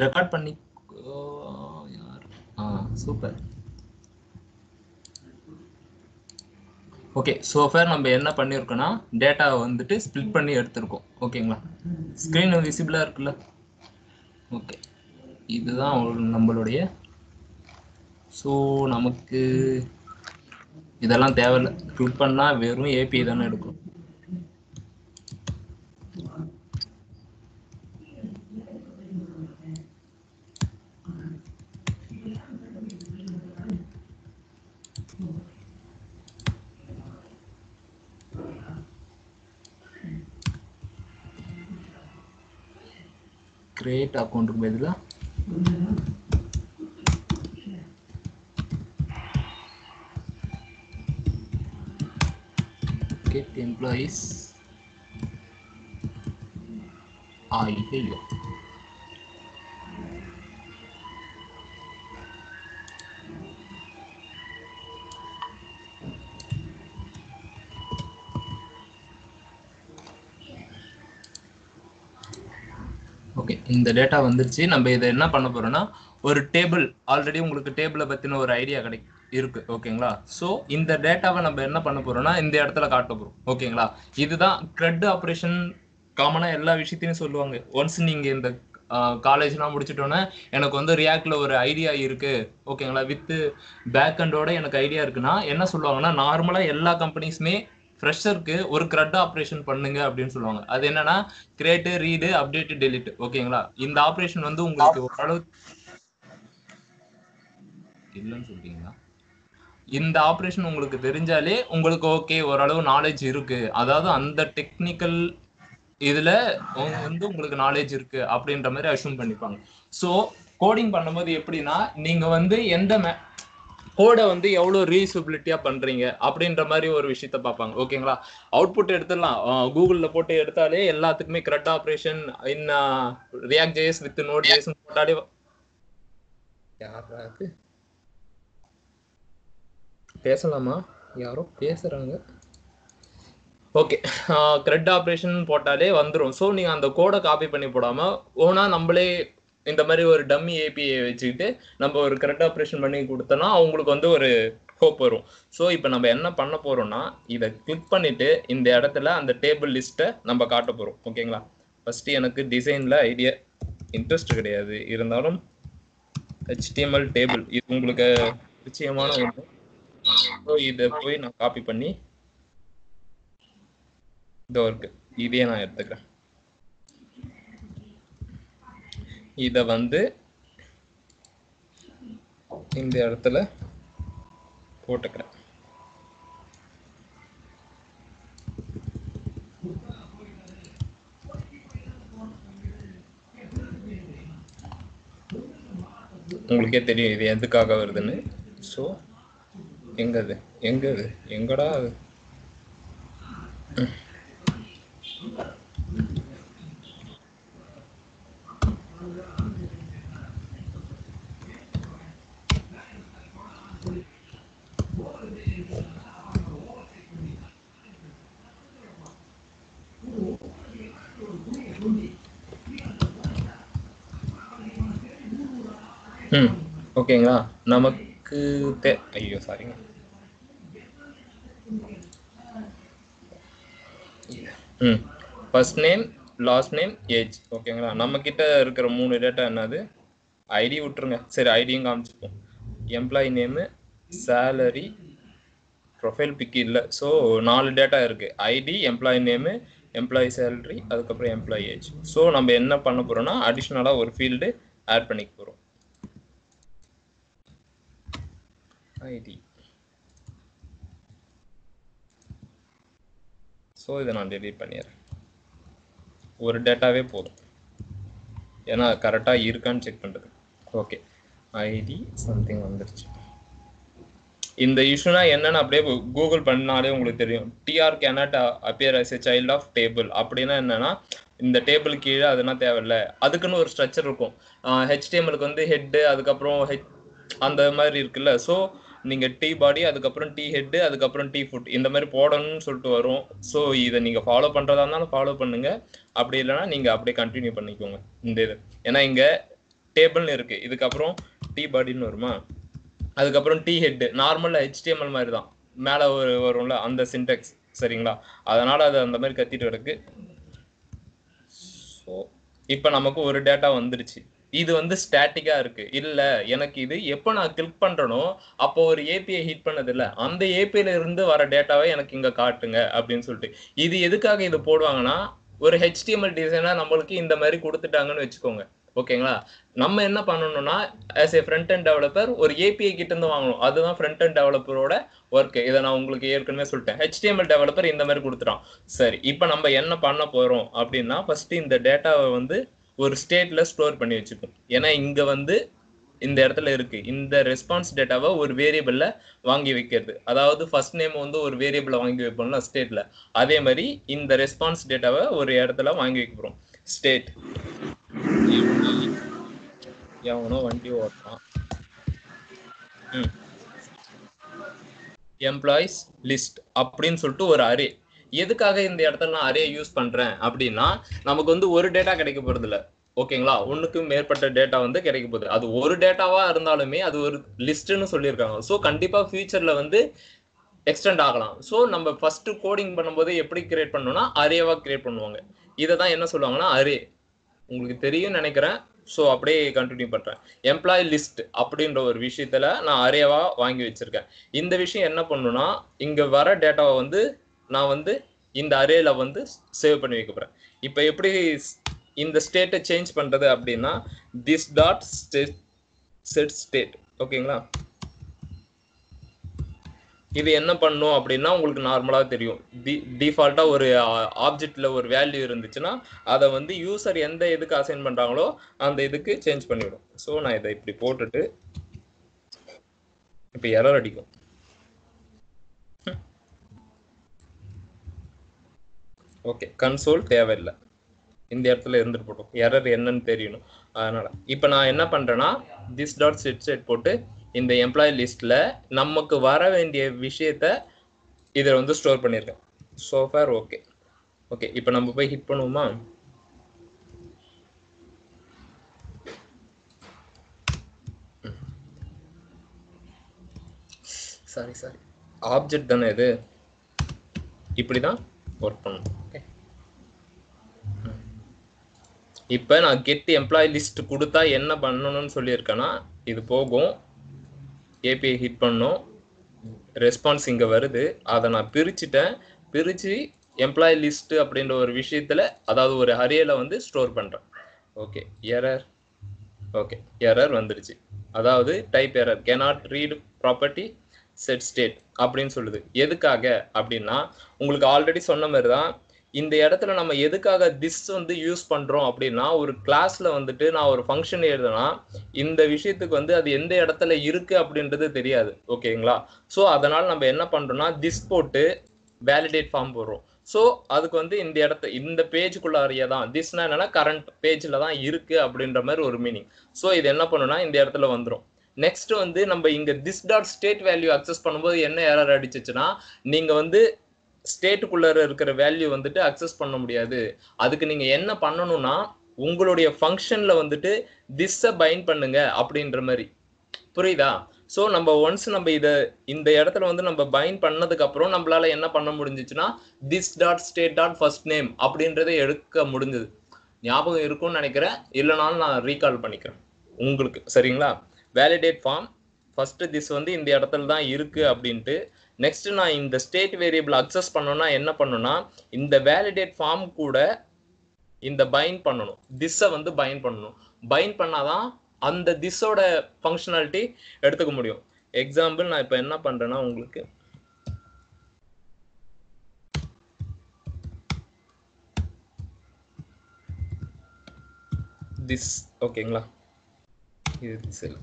Record பண்ணி யார் super. Okay, so far நம்ம என்ன பண்ணியிருக்கோம்னா டேட்டாவை வந்துட்டு ஸ்ப்ளிட் பண்ணி எடுத்திருக்கோம். ஓகேங்களா, ஸ்க்ரீன் விசிபிளாக இருக்குல்ல? ஓகே, இதுதான் நம்மளுடைய. ஸோ நமக்கு இதெல்லாம் தேவையில்லை. கிளிக் பண்ணால் வெறும் ஏபிஐ தானே எடுக்கும். கிரியேட் அக்கௌண்ட்டுக்கு பதிலாக get employees ஐயோ ஓகே, இந்த டேட்டா வந்துருச்சு. நம்ம இதை என்ன பண்ண போறோம்னா ஒரு டேபிள், ஆல்ரெடி உங்களுக்கு டேபிளை பத்தின ஒரு ஐடியா இருக்கு. ஓகேங்களா, ஸோ இந்த டேட்டாவை நம்ம என்ன பண்ண போறோம்னா இந்த இடத்துல காட்ட போறோம். ஓகேங்களா, இதுதான் கிரெட் ஆப்ரேஷன். காமனா எல்லா விஷயத்தையும் சொல்லுவாங்க. ஒன்ஸ் நீங்க இந்த காலேஜ்லாம் முடிச்சிட்டோன்னே எனக்கு வந்து ரியாக்ட்ல ஒரு ஐடியா இருக்கு, ஓகேங்களா, வித் பேக் அண்டோட எனக்கு ஐடியா இருக்குன்னா என்ன சொல்லுவாங்கன்னா, நார்மலா எல்லா கம்பெனிஸுமே ஃப்ரெஷருக்கு ஒரு கிரெட் ஆப்ரேஷன் பண்ணுங்க அப்படின்னு சொல்லுவாங்க. அது என்னன்னா கிரியேட், ரீடு, அப்டேட், டெலிட். ஓகேங்களா, இந்த ஆப்ரேஷன் வந்து உங்களுக்கு ஓரளவு இல்லைன்னு சொல்றீங்களா? இந்த ஆப்ரேஷன் உங்களுக்கு தெரிஞ்சாலே உங்களுக்கு ஓகே, ஓரளவு நாலேஜ் இருக்கு, அதாவது அந்த டெக்னிக்கல் இதுல வந்து உங்களுக்கு நாலேஜ் இருக்கு அப்படின்ற மாதிரி அஷ்யூம் பண்ணிப்பாங்க. ஸோ கோடிங் பண்ணும்போது எப்படின்னா நீங்க வந்து எந்த கோடை வந்து எவ்வளவு ரீயூசபிலிட்டியா பண்றீங்க அப்படின்ற மாதிரி ஒரு விஷயத்த பார்ப்பாங்க. ஓகேங்களா, அவுட்புட் எடுத்துடலாம். கூகுள்ல போட்டு எடுத்தாலே எல்லாத்துக்குமே CRUD operation in React JS with Node JS போட்டாலே யாராவது பேசலாமா? யாரோ பேசுறாங்க. ஓகே, கிரெட் ஆப்ரேஷன் போட்டாலே வந்துடும். ஸோ நீங்கள் அந்த கோடை காப்பி பண்ணி போடாமல் ஓனா நம்மளே இந்த மாதிரி ஒரு டம்மி ஏபிஐ வச்சுக்கிட்டு நம்ம ஒரு கிரெட் ஆப்ரேஷன் பண்ணி கொடுத்தோன்னா அவங்களுக்கு வந்து ஒரு ஹோப் வரும். ஸோ இப்போ நம்ம என்ன பண்ண போகிறோம்னா இதை கிளிக் பண்ணிவிட்டு இந்த இடத்துல அந்த டேபிள் லிஸ்ட்டை நம்ம காட்ட போகிறோம். ஓகேங்களா, ஃபஸ்ட்டு எனக்கு டிசைனில் ஐடியா இன்ட்ரெஸ்ட் கிடையாது, இருந்தாலும் HTML டேபிள் இது உங்களுக்கு நிச்சயமான ஒன்று. ஸோ இதை போய் நான் காப்பி பண்ணி இதோ இருக்கு, இதே நான் எடுத்துக்கிறேன். இதை வந்து இந்த இடத்துல போட்டுக்கிறேன். உங்களுக்கே தெரியும் இது எதுக்காக வருதுன்னு. ஸோ எங்கது எங்கடா அது? ஓகேங்களா, நமக்கு ஐயோ சாரிங்க. First name, last name, age. ஓகேங்களா, நம்ம கிட்ட இருக்கிற 3 டேட்டா என்னது? ஐடி விட்டுருங்க, சரி ஐடியும் காமிச்சுப்போம். Employee name, salary, profile pic இல்லை. ஸோ 4 டேட்டா இருக்கு. ID, employee name, employee salary, அதுக்கப்புறம் எம்ப்ளாயி ஏஜ். ஸோ நம்ம என்ன பண்ண போறோம்னா அடிஷ்னலாக ஒரு ஃபீல்டு ஆட் பண்ணிக்க போகிறோம். ஐடி. ஸோ இதை நான் டெலீட் பண்ணிடுறேன். ஒரு டேட்டாவே போதும், ஏன்னா கரெக்டாக இருக்கான்னு செக் பண்ணுறது. ஓகே, ஐடி சம்திங் வந்துருச்சு. இந்த இஷ்யூனா என்னன்னு அப்படியே கூகுள் பண்ணாலே உங்களுக்கு தெரியும். TR cannot appear as a child of table அப்படின்னா என்னன்னா இந்த டேபிள் கீழே அதுனா தேவையில்லை, அதுக்குன்னு ஒரு ஸ்ட்ரக்சர் இருக்கும். HTMLக்கு வந்து ஹெட்டு, அதுக்கப்புறம் அந்த மாதிரி இருக்குல்ல. ஸோ நீங்கள் டி பாடி, அதுக்கப்புறம் டி ஹெட்டு, அதுக்கப்புறம் டி ஃபுட் இந்த மாதிரி போடணும்னு சொல்லிட்டு வரும். ஸோ இதை நீங்கள் ஃபாலோ பண்ணுறதா இருந்தாலும் ஃபாலோ பண்ணுங்க, அப்படி இல்லைன்னா நீங்கள் அப்படியே கண்டினியூ பண்ணிக்கோங்க இந்த இது. ஏன்னா இங்கே டேபிள்னு இருக்கு, இதுக்கப்புறம் டி பாடின்னு வருமா, அதுக்கப்புறம் டி ஹெட் நார்மல் HTML மாதிரி தான் மேலே வரும்ல அந்த சின்டெக்ஸ். சரிங்களா, அதனால அது அந்த மாதிரி கத்திட்டு கிடக்கு. ஸோ இப்போ நமக்கு ஒரு டேட்டா வந்துருச்சு. இது வந்து ஸ்டாட்டிக்கா இருக்கு. இல்ல எனக்கு இது எப்போ நான் கிளிக் பண்றனோ அப்போ ஒரு ஏபிஐ ஹிட் பண்ணது இல்ல, அந்த ஏபிஐல இருந்து வர டேட்டாவை எனக்கு இங்க காட்டுங்க அப்படின்னு சொல்லிட்டு. இது எதுக்காக இது போடுவாங்கன்னா, ஒரு HTML டிசைனா நம்மளுக்கு இந்த மாதிரி கொடுத்துட்டாங்கன்னு வச்சுக்கோங்க. ஓகேங்களா, நம்ம என்ன பண்ணணும்னா as a front and developer ஒரு ஏபிஐ கிட்ட இருந்து வாங்கணும். அதுதான் ஃப்ரண்ட் அண்ட் டெவலப்பரோட ஒர்க். இதை நான் உங்களுக்கு ஏற்கனவே சொல்லிட்டேன். HTML டெவலப்பர் இந்த மாதிரி கொடுத்துட்டான். சரி, இப்போ நம்ம என்ன பண்ண போறோம் அப்படின்னா, ஃபர்ஸ்ட் இந்த டேட்டாவை வந்து ஒரு ஸ்டேட்ல ஸ்டோர் பண்ணி வச்சுக்கும். ஏன்னா இங்க வந்து இந்த இடத்துல இருக்கு, இந்த ரெஸ்பான்ஸ் டேட்டாவை ஒரு வேரியபிள்ல வாங்கி வைக்கிறது. அதாவது ஃபர்ஸ்ட் நேம் வந்து ஒரு வேரியபிள வாங்கி வைப்போம்ல ஸ்டேட்ல, அதே மாதிரி இந்த ரெஸ்பான்ஸ் டேட்டாவை ஒரு இடத்துல வாங்கி வைக்க போறோம். ஸ்டேட் எவனோ வண்டி ஓட்டுறான். எம்ப்ளாயிஸ் லிஸ்ட் அப்படின்னு சொல்லிட்டு ஒரு அரே. எதுக்காக இந்த இடத்துல நான் அரே யூஸ் பண்றேன் அப்படின்னா, நமக்கு வந்து ஒரு டேட்டா கிடைக்க போறது இல்ல. ஓகேங்களா, ஒண்ணுக்கு மேற்பட்ட டேட்டா வந்து கிடைக்க போகுது. அது ஒரு டேட்டாவா இருந்தாலுமே அது ஒரு லிஸ்ட்னு சொல்லியிருக்காங்க. ஸோ கண்டிப்பா ஃபியூச்சர்ல வந்து எக்ஸ்டெண்ட் ஆகலாம். ஸோ நம்ம ஃபர்ஸ்ட் கோடிங் பண்ணும்போது எப்படி கிரியேட் பண்ணணும்னா அரேவா கிரியேட் பண்ணுவாங்க. இதை தான் என்ன சொல்லுவாங்கன்னா அரே. உங்களுக்கு தெரியும் நினைக்கிறேன். ஸோ அப்படியே கண்டினியூ பண்றேன். எம்ப்ளாயி லிஸ்ட் அப்படின்ற ஒரு விஷயத்துல நான் அரேவா வாங்கி வச்சிருக்கேன். இந்த விஷயம் என்ன பண்ணுன்னா, இங்க வர டேட்டாவை வந்து நான் வந்து இந்த அரேல வந்து சேவ் பண்ணி வைக்க போறேன். இப்போ எப்படி இந்த ஸ்டேட்டை சேஞ்ச் பண்றது அப்படின்னா, திஸ் டாட் செட் ஸ்டேட். ஓகேங்களா, இது என்ன பண்ணும் அப்படின்னா, உங்களுக்கு நார்மலா தெரியும். டிஃபால்ட்டா ஒரு ஆப்ஜெக்ட்ல ஒரு வேல்யூ இருந்துச்சுன்னா அதை வந்து யூசர் எந்த இதுக்கு அசைன் பண்றாங்களோ அந்த இதுக்கு சேஞ்ச் பண்ணிவிடும். ஸோ நான் இதை இப்படி போட்டுட்டு இப்போ எரர் அடிக்கும். ஓகே, கன்சோல் தேவையில்லை, இந்த இடத்துல இருந்துட்டு போட்டோம். எரர் என்னன்னு தெரியணும். அதனால இப்போ நான் என்ன பண்றேன்னா, திஸ் டாட் செட் செட் போட்டு இந்த எம்ப்ளாயி லிஸ்ட்ல நமக்கு வர வேண்டிய விஷயத்த இதை வந்து ஸ்டோர் பண்ணியிருக்கேன். So for okay. ஓகே, இப்போ நம்ம போய் ஹிட் பண்ணுவோமா? சாரி ஆப்ஜெக்ட் தானே இது, இப்படிதான் ஒர்க் பண்ணணும். ஓகே, இப்போ நான் கெட் எம்ப்ளாயி லிஸ்ட் கொடுத்தா என்ன பண்ணணும்னு சொல்லியிருக்கேன்னா, இது போகும், ஏபிஐ ஹிட் பண்ணும், ரெஸ்பான்ஸ் இங்கே வருது, அதை நான் பிரிச்சுட்டேன். பிரித்து எம்ப்ளாயி லிஸ்ட் அப்படின்ற ஒரு விஷயத்தில், அதாவது ஒரு அரேல வந்து ஸ்டோர் பண்ணுறேன். Okay, error. ஓகே, எரர் வந்துருச்சு. அதாவது type error, cannot read property set state அப்படின்னு சொல்லுது. எதுக்காக அப்படின்னா, உங்களுக்கு ஆல்ரெடி சொன்ன மாதிரி தான், இந்த இடத்துல நம்ம எதுக்காக திஸ் வந்து யூஸ் பண்றோம் அப்படின்னா, ஒரு கிளாஸ்ல வந்துட்டு நான் ஒரு ஃபங்க்ஷன் எழுதுனா இந்த விஷயத்துக்கு வந்து அது எந்த இடத்துல இருக்கு அப்படின்றது தெரியாது. ஓகேங்களா, ஸோ அதனால நம்ம என்ன பண்றோம்னா திஸ் போட்டு வேலிடேட் ஃபார்ம் போடுறோம். ஸோ அதுக்கு வந்து இந்த பேஜுக்குள்ளாரியே தான், திஸ்னா என்னன்னா கரண்ட் பேஜ்ல தான் இருக்கு அப்படின்ற மாதிரி ஒரு மீனிங். ஸோ இது என்ன பண்ணுன்னா இந்த இடத்துல வந்துடும். நெக்ஸ்ட் வந்து நம்ம இங்க this dot state value access பண்ணும்போது என்ன எரர் அடிச்சிச்சுன்னா, நீங்க வந்து ஸ்டேட்டுக்குள்ள இருக்கிற வேல்யூ வந்துட்டு அக்சஸ் பண்ண முடியாது. அதுக்கு நீங்க என்ன பண்ணணும்னா, உங்களுடைய ஃபங்க்ஷன்ல வந்துட்டு திஸ்ஸை பைண்ட் பண்ணுங்க அப்படின்ற மாதிரி. புரியுதா? ஸோ நம்ம ஒன்ஸ் நம்ம இந்த இடத்துல வந்து நம்ம பைண்ட் பண்ணதுக்கு அப்புறம் நம்மளால என்ன பண்ண முடிஞ்சிச்சுன்னா, this dot state dot first name அப்படின்றத எடுக்க முடிஞ்சது. ஞாபகம் இருக்கும்னு நினைக்கிறேன், இல்லைனாலும் நான் ரீகால் பண்ணிக்கிறேன் உங்களுக்கு. சரிங்களா, வேலிடேட் ஃபார்ம் ஃபர்ஸ்ட் திஸ் வந்து இந்த இடத்துல தான் இருக்கு அப்படின்ட்டு. நெக்ஸ்ட் நான் இந்த ஸ்டேட் வேரியபிள் அக்சஸ் பண்ணணும்னா என்ன பண்ணணும்னா, இந்த வேலிடேட் ஃபார்ம் கூட இந்த பைண்ட் பண்ணணும், திஸ்ஸை வந்து பைண்ட் பண்ணணும். பைண்ட் பண்ணாதான் அந்த திஸ்ஸோட ஃபங்க்ஷனாலிட்டி எடுத்துக்க முடியும். எக்ஸாம்பிள் நான் இப்போ என்ன பண்றேன்னா, உங்களுக்கு திஸ். ஓகேங்களா, இது திஸ் இல்லை.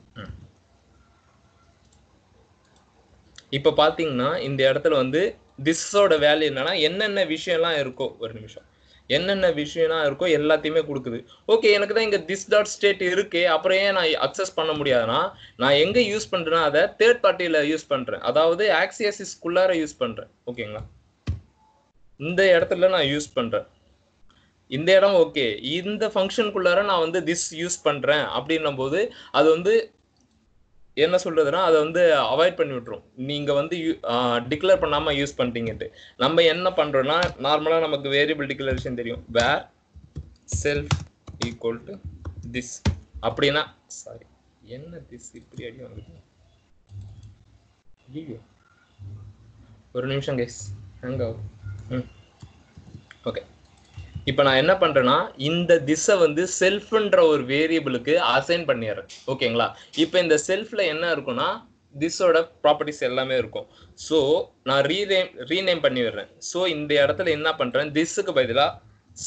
இப்போ பார்த்தீங்கன்னா இந்த இடத்துல வந்து திஸ்ஸோட வேல்யூ என்னன்னா, என்னென்ன விஷயம்லாம் இருக்கோ, ஒரு நிமிஷம், என்னென்ன விஷயம்லாம் இருக்கோ எல்லாத்தையுமே கொடுக்குது. ஓகே, எனக்கு தான் இங்கே திஸ் டாட் ஸ்டேட் இருக்கு, அப்புறம் ஏன் நான் அக்சஸ் பண்ண முடியாதுன்னா, நான் எங்கே யூஸ் பண்ணுறேன்னா அதை தேர்ட் பார்ட்டியில் யூஸ் பண்ணுறேன், அதாவது ஆக்சியஸிஸ்குள்ளார யூஸ் பண்ணுறேன். ஓகேங்களா, இந்த இடத்துல நான் யூஸ் பண்ணுறேன். இந்த இடம் ஓகே, இந்த ஃபங்க்ஷனுக்குள்ளார நான் வந்து திஸ் யூஸ் பண்றேன் அப்படின்னும் போது அது வந்து என்ன சொல்றதுன்னா அதை வந்து அவாய்ட் பண்ணி விட்டுரும். நீங்க வந்து டிக்ளேர் பண்ணாம யூஸ் பண்ணிட்டீங்கட்டு. நம்ம என்ன பண்றோம்னா நார்மலா நமக்கு வேரியபிள் டிக்ளரேஷன் தெரியும். வேர் செல்ஃப் ஈக்குவல் டு திஸ் அப்படின்னா, சாரி என்ன திஸ் இப்படி அடி வாங்குது, ஒரு நிமிஷம் கைஸ் ஹேங் ஆகும். ஓகே, இப்போ நான் என்ன பண்றேன்னா இந்த திஸை வந்து செல்ஃப்ன்ற ஒரு வேரியபிளுக்கு அசைன் பண்ணிடுறேன். ஓகேங்களா? இப்போ இந்த செல்ஃப்ல என்ன இருக்குன்னா திஸோட ப்ராப்பர்ட்டிஸ் எல்லாமே இருக்கும். ஸோ நான் ரீநேம் பண்ணி விடுறேன். ஸோ இந்த இடத்துல என்ன பண்றேன், திஸுக்கு பதிலாக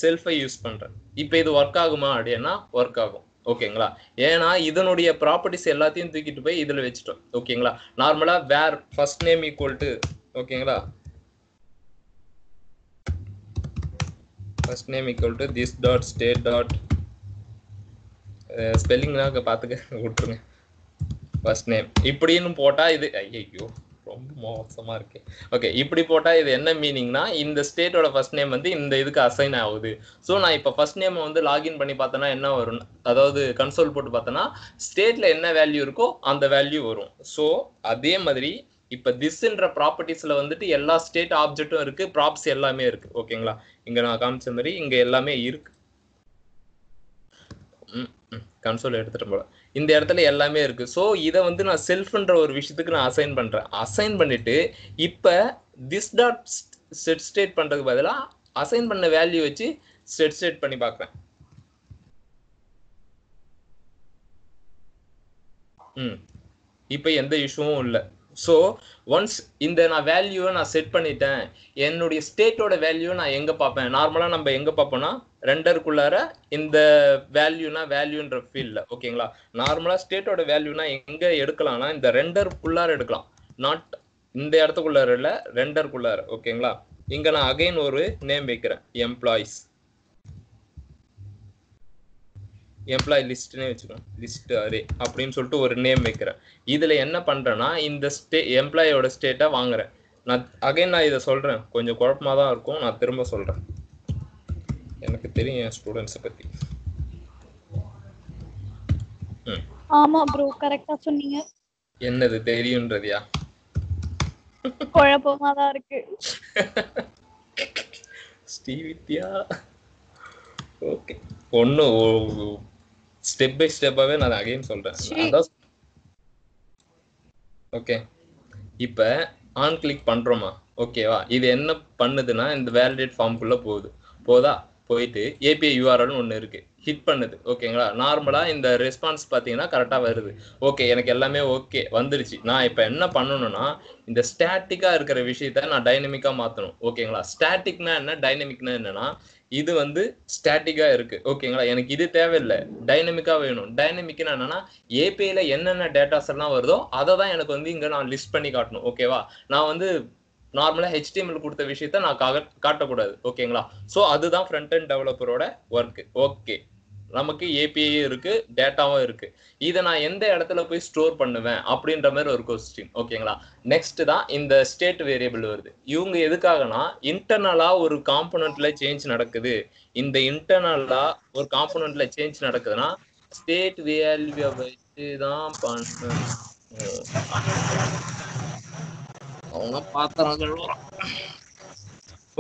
செல்ஃபை யூஸ் பண்றேன். இப்போ இது ஒர்க் ஆகுமா அப்படின்னா ஒர்க் ஆகும். ஓகேங்களா? ஏன்னா இதனுடைய ப்ராப்பர்ட்டிஸ் எல்லாத்தையும் தூக்கிட்டு போய் இதுல வச்சுட்டோம். ஓகேங்களா? நார்மலா வேர் ஃபர்ஸ்ட் நேம் ஈக்குவல் டு, ஓகேங்களா, first name equal to this dot state dot spelling நாங்க பாத்துக்க விட்டுருங்க. first name இப்படின்னு போட்டா இது ஐயோ ரொம்ப மோசமா இருக்கு. ஓகே, இப்படி போட்டா இது என்ன மீனிங்னா இந்த ஸ்டேட்டோட ஃபர்ஸ்ட் நேம் வந்து இந்த இதுக்கு அசைன் ஆகுது. ஸோ நான் இப்போ ஃபர்ஸ்ட் நேம் வந்து லாகின் பண்ணி பார்த்தேன்னா என்ன வரும், அதாவது கன்சோல் போட்டு பார்த்தேன்னா ஸ்டேட்ல என்ன வேல்யூ இருக்கோ அந்த வேல்யூ வரும். ஸோ அதே மாதிரி இப்போ திஸ்ன்ற ப்ராப்பர்ட்டிஸ்ல வந்துட்டு எல்லா ஸ்டேட் ஆப்ஜெக்டும் இருக்கு, ப்ராப்ஸ் எல்லாமே இருக்கு. ஓகேங்களா? இங்க நான் காமிச்ச மாதிரி இங்க எல்லாமே இருக்கு. கன்சோல் எடுத்துட்டு போல இந்த இடத்துல எல்லாமே இருக்கு. ஸோ இதை வந்து நான் செல்ஃப்ன்ற ஒரு விஷயத்துக்கு நான் அசைன் பண்றேன். அசைன் பண்ணிட்டு இப்ப திஸ் டாட் செட் ஸ்டேட் பண்றதுக்கு பதிலாக அசைன் பண்ண வேல்யூ வச்சு செட் ஸ்டேட் பண்ணி பார்க்குறேன். இப்போ எந்த இஷ்யூவும் இல்லை. ஸோ ஒன்ஸ் இந்த நான் வேல்யூவை நான் செட் பண்ணிட்டேன், என்னுடைய ஸ்டேட்டோட வேல்யூவை நான் எங்கே பார்ப்பேன், நார்மலாக நம்ம எங்கே பார்ப்போம்னா ரெண்டருக்குள்ளார இந்த வேல்யூனா வேல்யூன்ற ஃபீல்டில். ஓகேங்களா? நார்மலாக ஸ்டேட்டோட வேல்யூனா எங்கே எடுக்கலாம்னா இந்த ரெண்டருக்குள்ளார எடுக்கலாம், நாட் இந்த இடத்துக்குள்ளார இல்லை, ரெண்டருக்குள்ளார. ஓகேங்களா? இங்கே நான் அகைன் ஒரு நேம் வைக்கிறேன், எம்ப்ளாயிஸ் எம்ப்ளாயி லிஸ்ட்னே வச்சுக்கோங்க, லிஸ்ட் அரே அப்படின்னு சொல்லிட்டு ஒரு நேம் வைக்கிறேன். இதுல என்ன பண்றேன்னா இந்த எம்ப்ளாயோட ஸ்டேட்டை வாங்குறேன். நான் இதை சொல்றேன், கொஞ்சம் குழப்பமா தான் இருக்கும், நான் திரும்ப சொல்றேன். எனக்கு தெரியும் என் ஸ்டூடெண்ட்ஸை பத்தி. ஆமா ப்ரோ, கரெக்டா சொன்னீங்க. என்னது தெரியும்ன்றதியா? குழப்பமா தான் இருக்கு. ஸ்ரீவித்யா ஓகே, ஒண்ணு ஸ்டெப் பை ஸ்டெப்பாவே நான் அகைன் சொல்றேன். ஓகே, இப்ப ஆன் கிளிக் பண்றோமா? ஓகேவா? இது என்ன பண்ணுதுன்னா இந்த வேலிடேட் ஃபார்முக்குள்ள போதா போயிட்டு ஏபிஐ யூஆர்எல் ஒன்று இருக்கு, ஹிட் பண்ணுது. ஓகேங்களா? நார்மலா இந்த ரெஸ்பான்ஸ் பார்த்தீங்கன்னா கரெக்டா வருது. ஓகே, எனக்கு எல்லாமே ஓகே வந்துருச்சு. நான் இப்போ என்ன பண்ணணும்னா இந்த ஸ்டாட்டிக்கா இருக்கிற விஷயத்த நான் டைனமிக்கா மாற்றணும். ஓகேங்களா? ஸ்டாட்டிக்னா என்ன, டைனமிக்னா என்னன்னா இது வந்து ஸ்டாட்டிக்கா இருக்கு. ஓகேங்களா? எனக்கு இது தேவையில்லை, டைனமிக்கா வேணும். டைனமிக்னா என்னன்னா ஏபிஐல என்னென்ன டேட்டாஸ் எல்லாம் வருதோ அதை தான் எனக்கு வந்து இங்க நான் லிஸ்ட் பண்ணி காட்டணும். ஓகேவா? நான் வந்து நார்மலா HTML கொடுத்த விஷயத்த நான் காட்டக்கூடாது. ஓகேங்களா? ஸோ அதுதான் ஃப்ரண்ட் அண்ட் டெவலப்பரோட ஒர்க். ஓகே, நமக்கு ஏபிஐ இருக்கு, டேட்டாவும் இருக்கு. இதை நான் எந்த இடத்துல போய் ஸ்டோர் பண்ணுவேன் அப்படின்ற மாதிரி ஒரு கொஸ்டின். ஓகேங்களா? நெக்ஸ்ட் தான் இந்த ஸ்டேட் வேரியபிள் வருது. இவங்க எதுக்காகனா இன்டர்னலா ஒரு காம்போனன்ட்ல சேஞ்ச் நடக்குது. இந்த இன்டர்னலா ஒரு காம்போனன்ட்ல சேஞ்ச் நடக்குதுன்னா ஸ்டேட் வேல்யூ வச்சு தான் பண்ணணும். அவங்க பாத்திரம்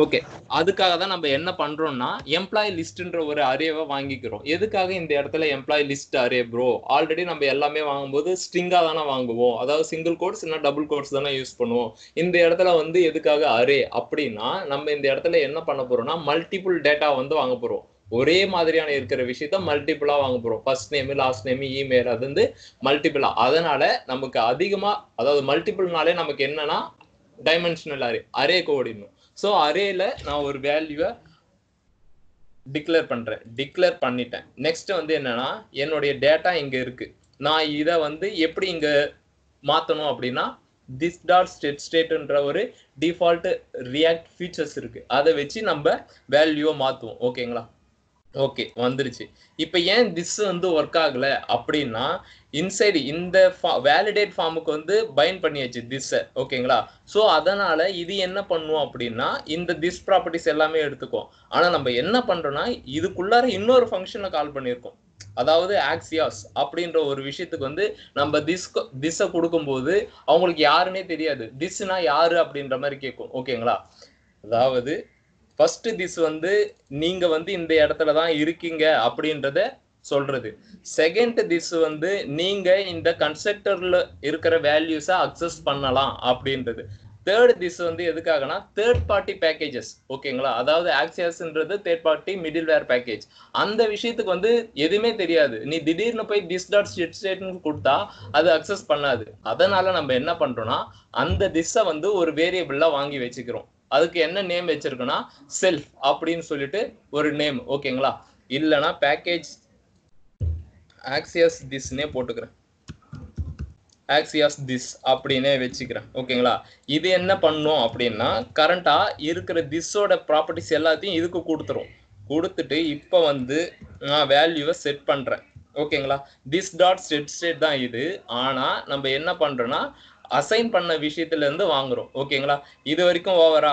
ஓகே, அதுக்காக தான் நம்ம என்ன பண்றோம்னா எம்ப்ளாயி லிஸ்ட்ன்ற ஒரு அரேவை வாங்கிக்கிறோம். எதுக்காக இந்த இடத்துல employee list array bro? Already நம்ம எல்லாமே வாங்கும்போது ஸ்ட்ரிங்கா தானே வாங்குவோம், அதாவது சிங்கிள் கோட்ஸ் இல்லை டபுள் கோட்ஸ் தானே யூஸ் பண்ணுவோம். இந்த இடத்துல வந்து எதுக்காக அரே அப்படின்னா நம்ம இந்த இடத்துல என்ன பண்ண போறோம்னா மல்டிபிள் டேட்டா வந்து வாங்க போறோம். ஒரே மாதிரியான இருக்கிற விஷயத்த மல்டிபிளா வாங்க போறோம். First name, last name, email, அது வந்து மல்டிபிளா. அதனால நமக்கு அதிகமா, அதாவது மல்டிபிள்னாலே நமக்கு என்னன்னா டைமென்ஷனல் அரே கோடிடணும். ஸோ அரேல நான் ஒரு வேல்யூவை டிக்ளேர் பண்றேன். டிக்ளேர் பண்ணிட்டேன். நெக்ஸ்ட் வந்து என்னன்னா என்னுடைய டேட்டா இங்க இருக்கு. நான் இதை வந்து எப்படி இங்க மாத்தணும் அப்படின்னா this dot stateன்ற ஒரு டிஃபால்ட் ரியாக்ட் ஃபீச்சர்ஸ் இருக்கு, அதை வச்சு நம்ம வேல்யூவை மாத்துவோம். ஓகேங்களா? ஓகே வந்துருச்சு. இப்போ ஏன் திஸ் வந்து ஒர்க் ஆகல அப்படின்னா இன்சைடு இந்த வேலிடேட் ஃபார்முக்கு வந்து பைண்ட் பண்ணியாச்சு திஸ். ஓகேங்களா? ஸோ அதனால இது என்ன பண்ணும் அப்படின்னா இந்த திஸ் ப்ராப்பர்ட்டிஸ் எல்லாமே எடுத்துக்கும். ஆனா நம்ம என்ன பண்றோம்னா இதுக்குள்ளார இன்னொரு ஃபங்க்ஷனை கால் பண்ணியிருக்கோம். அதாவது ஆக்சியாஸ் அப்படின்ற ஒரு விஷயத்துக்கு வந்து நம்ம திஸ்ஸை கொடுக்கும்போது அவங்களுக்கு யாருன்னே தெரியாது. திஸ்னா யாரு அப்படின்ற மாதிரி கேட்கும். ஓகேங்களா? அதாவது ஃபர்ஸ்ட் திஸ் வந்து நீங்க வந்து இந்த இடத்துல தான் இருக்கீங்க அப்படின்றத சொல்றது. செகண்ட் திஸ் வந்து நீங்க இந்த கன்ஸ்ட்ரக்டர்ல இருக்கிற வேல்யூஸை அக்சஸ் பண்ணலாம் அப்படின்றது. தேர்ட் திஸ் வந்து எதுக்காகனா தேர்ட் பார்ட்டி பேக்கேஜஸ். ஓகேங்களா? அதாவது ஆக்சியாஸ்ன்றது தேர்ட் பார்ட்டி மிடில் வேர் பேக்கேஜ். அந்த விஷயத்துக்கு வந்து எதுவுமே தெரியாது. நீ திடீர்னு போய் திஸ் டாட் ஸ்டேட்னு கொடுத்தா அது அக்சஸ் பண்ணாது. அதனால நம்ம என்ன பண்றோம்னா அந்த திஸ்ஸை வந்து ஒரு வேரியபிளா வாங்கி வச்சுக்கிறோம். அதுக்கு என்ன நேம் வச்சிருக்குன்னா செல்ஃப் அப்படின்னு சொல்லிட்டு ஒரு நேம். ஓகேங்களா? இல்லைன்னா பேக்கேஜ் ஆக்சியஸ் திஸ்னே போட்டுக்கிறேன். ஆக்சியாஸ் திஸ் அப்படின்னே வச்சுக்கிறேன். ஓகேங்களா? இது என்ன பண்ணும் அப்படின்னா கரண்டா இருக்கிற திஸ்ஸோட ப்ராப்பர்ட்டிஸ் எல்லாத்தையும் இதுக்கு கொடுத்துட்டு இப்போ வந்து நான் வேல்யூவை செட் பண்றேன். ஓகேங்களா? திஸ் டாட் செட் ஸ்டேட் தான் இது. ஆனா நம்ம என்ன பண்றோம்னா அசைன் பண்ண விஷயத்துல இருந்து வாங்குறோம். ஓகேங்களா? இது வரைக்கும் ஓவரா?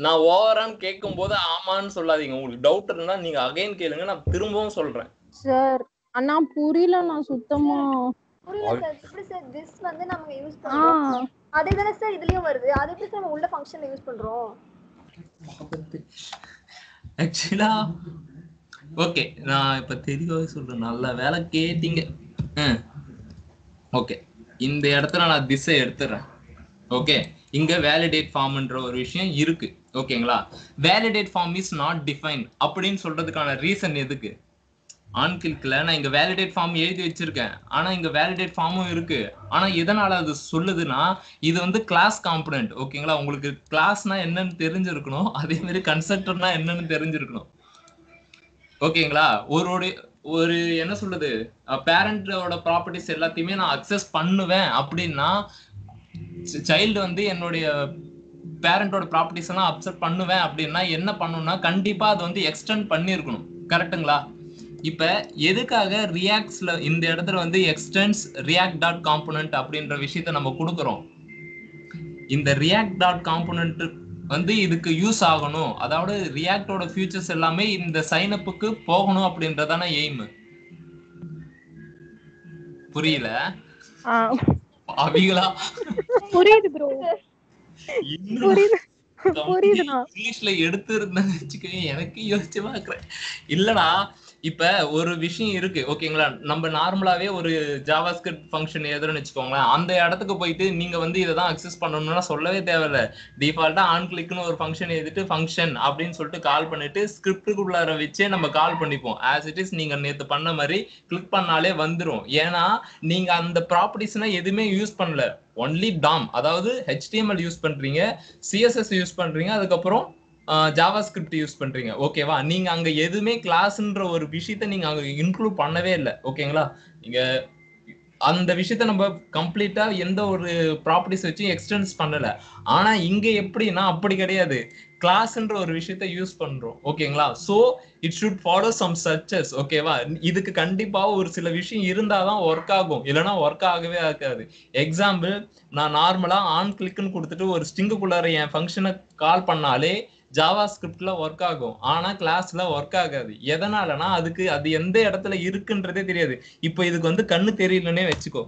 நான் ஓவரான்னு கேட்கும் போது ஆமான்னு சொல்லாதீங்க. உங்களுக்கு டவுட் இருந்தா நீங்க அகைன் கேளுங்க. நான் திரும்பவும் சொல்றேன். சார் அண்ணா புரியல. நான் சுத்தமா புரியல சார். எப்படி சார் திஸ் வந்து நம்ம யூஸ் பண்றோம்? அதே தானே சார் இதுலயும் வருது. அது எப்படி சார் நம்ம உள்ள ஃபங்க்ஷன்ல யூஸ் பண்றோம்? ஆக்சுவலா ஓகே நான் இப்ப தெளிவாக சொல்றேன். நல்ல வேலை கேட்டீங்க. ஓகே இந்த இடத்துல நான் திசை எடுத்துறேன். ஓகே இங்க வேலிடேட் ஃபார்ம்ன்ற ஒரு விஷயம் இருக்கு. ஓகேங்களா? Validate form is not define அப்படின்னு சொல்றதுக்கான ரீசன் எதுக்கு? ஆன் கிளிக்ல நான் இங்க வேலிடேட் ஃபார்ம் எழுதி வச்சிருக்கேன். ஆனா இங்க வேலிடேட் ஃபார்மும் இருக்கு. ஆனா எதனால அது சொல்லுதுன்னா இது வந்து கிளாஸ் காம்பனன்ட். ஓகேங்களா? உங்களுக்கு கிளாஸ்னா என்னன்னு தெரிஞ்சிருக்கணும். அதே மாதிரி கன்ஸ்ட்ரக்டர்னா என்னன்னு தெரிஞ்சிருக்கணும். ஓகேங்களா? ஒரு என்ன சொல்றது பேரண்டோட ப்ராப்பர்ட்டிஸ் எல்லாத்தையுமே நான் அக்சஸ் பண்ணுவேன் அப்படின்னா சைல்டு வந்து என்னுடைய பேரண்டோட ப்ராப்பர்ட்டிஸ் எல்லாம் அக்சஸ் பண்ணுவேன் அப்படின்னா என்ன பண்ணணும்னா கண்டிப்பா அது வந்து எக்ஸ்டெண்ட் பண்ணிருக்கணும். கரெக்டுங்களா? இப்ப எதுக்காக ரியாக்ட்ஸ்ல இந்த இடத்துல வந்து எக்ஸ்டென்ஸ் ரியாக்ட் டாட் காம்போனன்ட் அப்படின்ற விஷயத்த நம்ம கொடுக்குறோம். இந்த ரியாக்ட் டாட் காம்போனன்ட் வந்து இதுக்கு யூஸ் ஆகணும். அதாவது ரியாக்டோட ஃபியூச்சர்ஸ் எல்லாமே இந்த சைன் அப்புக்கு போகணும் அப்படின்றதான எய்ம். புரியல? அவிகளா புரியுது ப்ரோ. புரியுதுண்ணா. இங்கிலீஷ்ல எடுத்து இருந்தேன்னு வச்சுக்கோங்க. எனக்கு யோசிச்சு பாக்குறேன். இல்லடா இப்ப ஒரு விஷயம் இருக்கு. ஓகேங்களா? நம்ம நார்மலாவே ஒரு ஜாவாஸ்கிரிப்ட் ஃபங்க்ஷன் எழுதுறோம்னு வச்சுக்கோங்களேன். அந்த இடத்துக்கு போயிட்டு நீங்க வந்து இதான் அக்சஸ் பண்ணணும்னா சொல்லவே தேவையில்ல. டிஃபால்ட்டா ஆன் கிளிக்னு ஒரு ஃபங்க்ஷன் எழுதிட்டு ஃபங்க்ஷன் அப்படின்னு சொல்லிட்டு கால் பண்ணிட்டு ஸ்கிரிப்டுக்குள்ளார வச்சே நம்ம கால் பண்ணிப்போம். ஆஸ் இட் இஸ் நீங்க நேத்து பண்ண மாதிரி கிளிக் பண்ணாலே வந்துரும். ஏன்னா நீங்க அந்த ப்ராப்பர்ட்டிஸ்னா எதுவுமே யூஸ் பண்ணல. ஒன்லி டாம் அதாவது HTML யூஸ் பண்றீங்க, CSS யூஸ் பண்றீங்க, அதுக்கப்புறம் ஜாவா ஸ்கிரிப்ட் யூஸ் பண்றீங்க. ஓகேவா? நீங்க அங்க எதுவுமே கிளாஸ்ன்ற ஒரு விஷயத்த நீங்க அங்க இன்க்ளூட் பண்ணவே இல்லை. ஓகேங்களா? நீங்க அந்த விஷயத்த நம்ம கம்ப்ளீட்டா எந்த ஒரு ப்ராப்பர்ட்டிஸ் வச்சு எக்ஸ்டென்ஸ் பண்ணல. ஆனா இங்க எப்படின்னா அப்படி கிடையாது. கிளாஸ்ன்ற ஒரு விஷயத்த யூஸ் பண்றோம். ஓகேங்களா? So it should follow some சச்சஸ். ஓகேவா? இதுக்கு கண்டிப்பா ஒரு சில விஷயம் இருந்தாதான் ஒர்க் ஆகும். இல்லைன்னா ஒர்க் ஆகவே ஆகாது. எக்ஸாம்பிள் நான் நார்மலா ஆன் கிளிக்னு கொடுத்துட்டு ஒரு ஸ்ட்ரிங்குக்குள்ளார என் ஃபங்க்ஷனை கால் பண்ணாலே ஜாவா ஸ்கிரிப்ட்ல ஒர்க் ஆகும். ஆனா கிளாஸ்ல ஒர்க் ஆகாது. எதனாலனா அதுக்கு அது எந்த இடத்துல இருக்குன்றதே தெரியாது. இப்போ இதுக்கு வந்து கண்ணு தெரியலன்னே வச்சுக்கோ.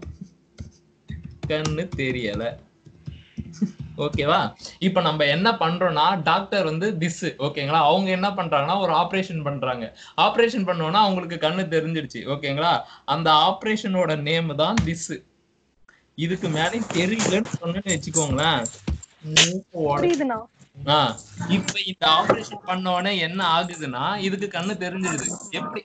கண்ணு தெரியல. ஓகேவா? இப்ப நம்ம என்ன பண்றோம்னா டாக்டர் வந்து திஸ். ஓகேங்களா? அவங்க என்ன பண்றாங்கன்னா ஒரு ஆபரேஷன் பண்றாங்க. ஆபரேஷன் பண்ணோம்னா அவங்களுக்கு கண்ணு தெரிஞ்சிருச்சு. ஓகேங்களா? அந்த ஆபரேஷனோட நேம் தான் திஸ். இதுக்கு மேலே தெரியலன்னு சொன்னேன்னு வச்சுக்கோங்களேன். புரியுதுண்ணா. இப்ப இந்த ஆபரேஷன் பண்ண உடனே என்ன ஆகுதுன்னா இதுக்கு கண்ணு தெரிஞ்சிடுது. எப்படி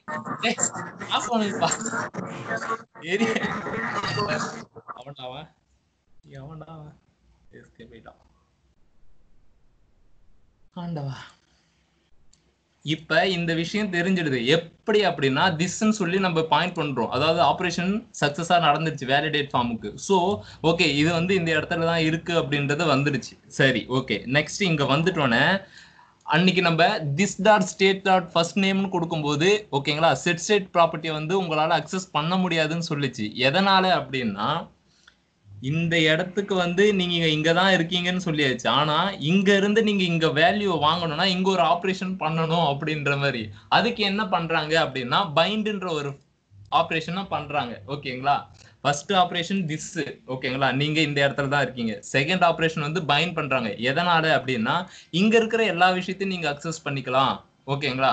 இப்ப இந்த விஷயம் தெரிஞ்சிடுது. எப்படி அப்படின்னா திஸ்ன்னு சொல்லி நம்ம பாயிண்ட் பண்றோம். அதாவது ஆபரேஷன் சக்சஸா நடந்துருச்சு வேலிடேட் ஃபார்முக்கு. சோ ஓகே இது வந்து இந்த இடத்துல தான் இருக்கு அப்படின்றது வந்துடுச்சு. சரி ஓகே நெக்ஸ்ட் இங்க வந்துட்டோன்னே அன்னைக்கு நம்ம this dot state dot first நேம்னு கொடுக்கும்போது ஓகேங்களா செட் ஸ்டேட் ப்ராப்பர்ட்டியை வந்து உங்களால அக்சஸ் பண்ண முடியாதுன்னு சொல்லிச்சு. எதனால அப்படின்னா இந்த இடத்துக்கு வந்து நீங்க இங்கதான் இருக்கீங்கன்னு சொல்லியாச்சு. ஆனா இங்க இருந்து நீங்க இங்க வேல்யூ வாங்கணும்னா இங்க ஒரு ஆப்ரேஷன் பண்ணணும் அப்படின்ற மாதிரி. அதுக்கு என்ன பண்றாங்க அப்படின்னா பைண்ட்ன்ற ஒரு ஆப்ரேஷனா பண்றாங்க. ஓகேங்களா, ஃபர்ஸ்ட் ஆப்ரேஷன் திஸ். ஓகேங்களா, நீங்க இந்த இடத்துல தான் இருக்கீங்க. செகண்ட் ஆப்ரேஷன் வந்து பைண்ட் பண்றாங்க. எதனால அப்படின்னா இங்க இருக்கிற எல்லா விஷயத்தையும் நீங்க அக்சஸ் பண்ணிக்கலாம். ஓகேங்களா,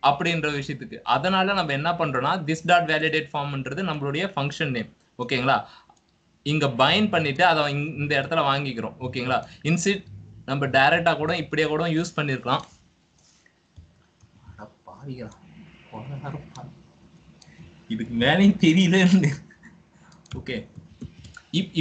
அப்படின்ற விஷயத்துக்கு. அதனால நம்ம என்ன பண்றோம்னா திஸ் டாட் வேலிடேட் ஃபார்ம்ன்றது நம்மளுடைய ஃபங்க்ஷன் நேம். ஓகேங்களா, இங்க பைண்ட் பண்ணிட்டு அதை இந்த இடத்துல வாங்கிக்கிறோம். ஓகேங்களா, இன்சிட் நம்ம டைரக்டா கூட இப்படியே கூட யூஸ் பண்ணிருக்கலாம். இதுக்கு மேலே தெரியல. ஓகே,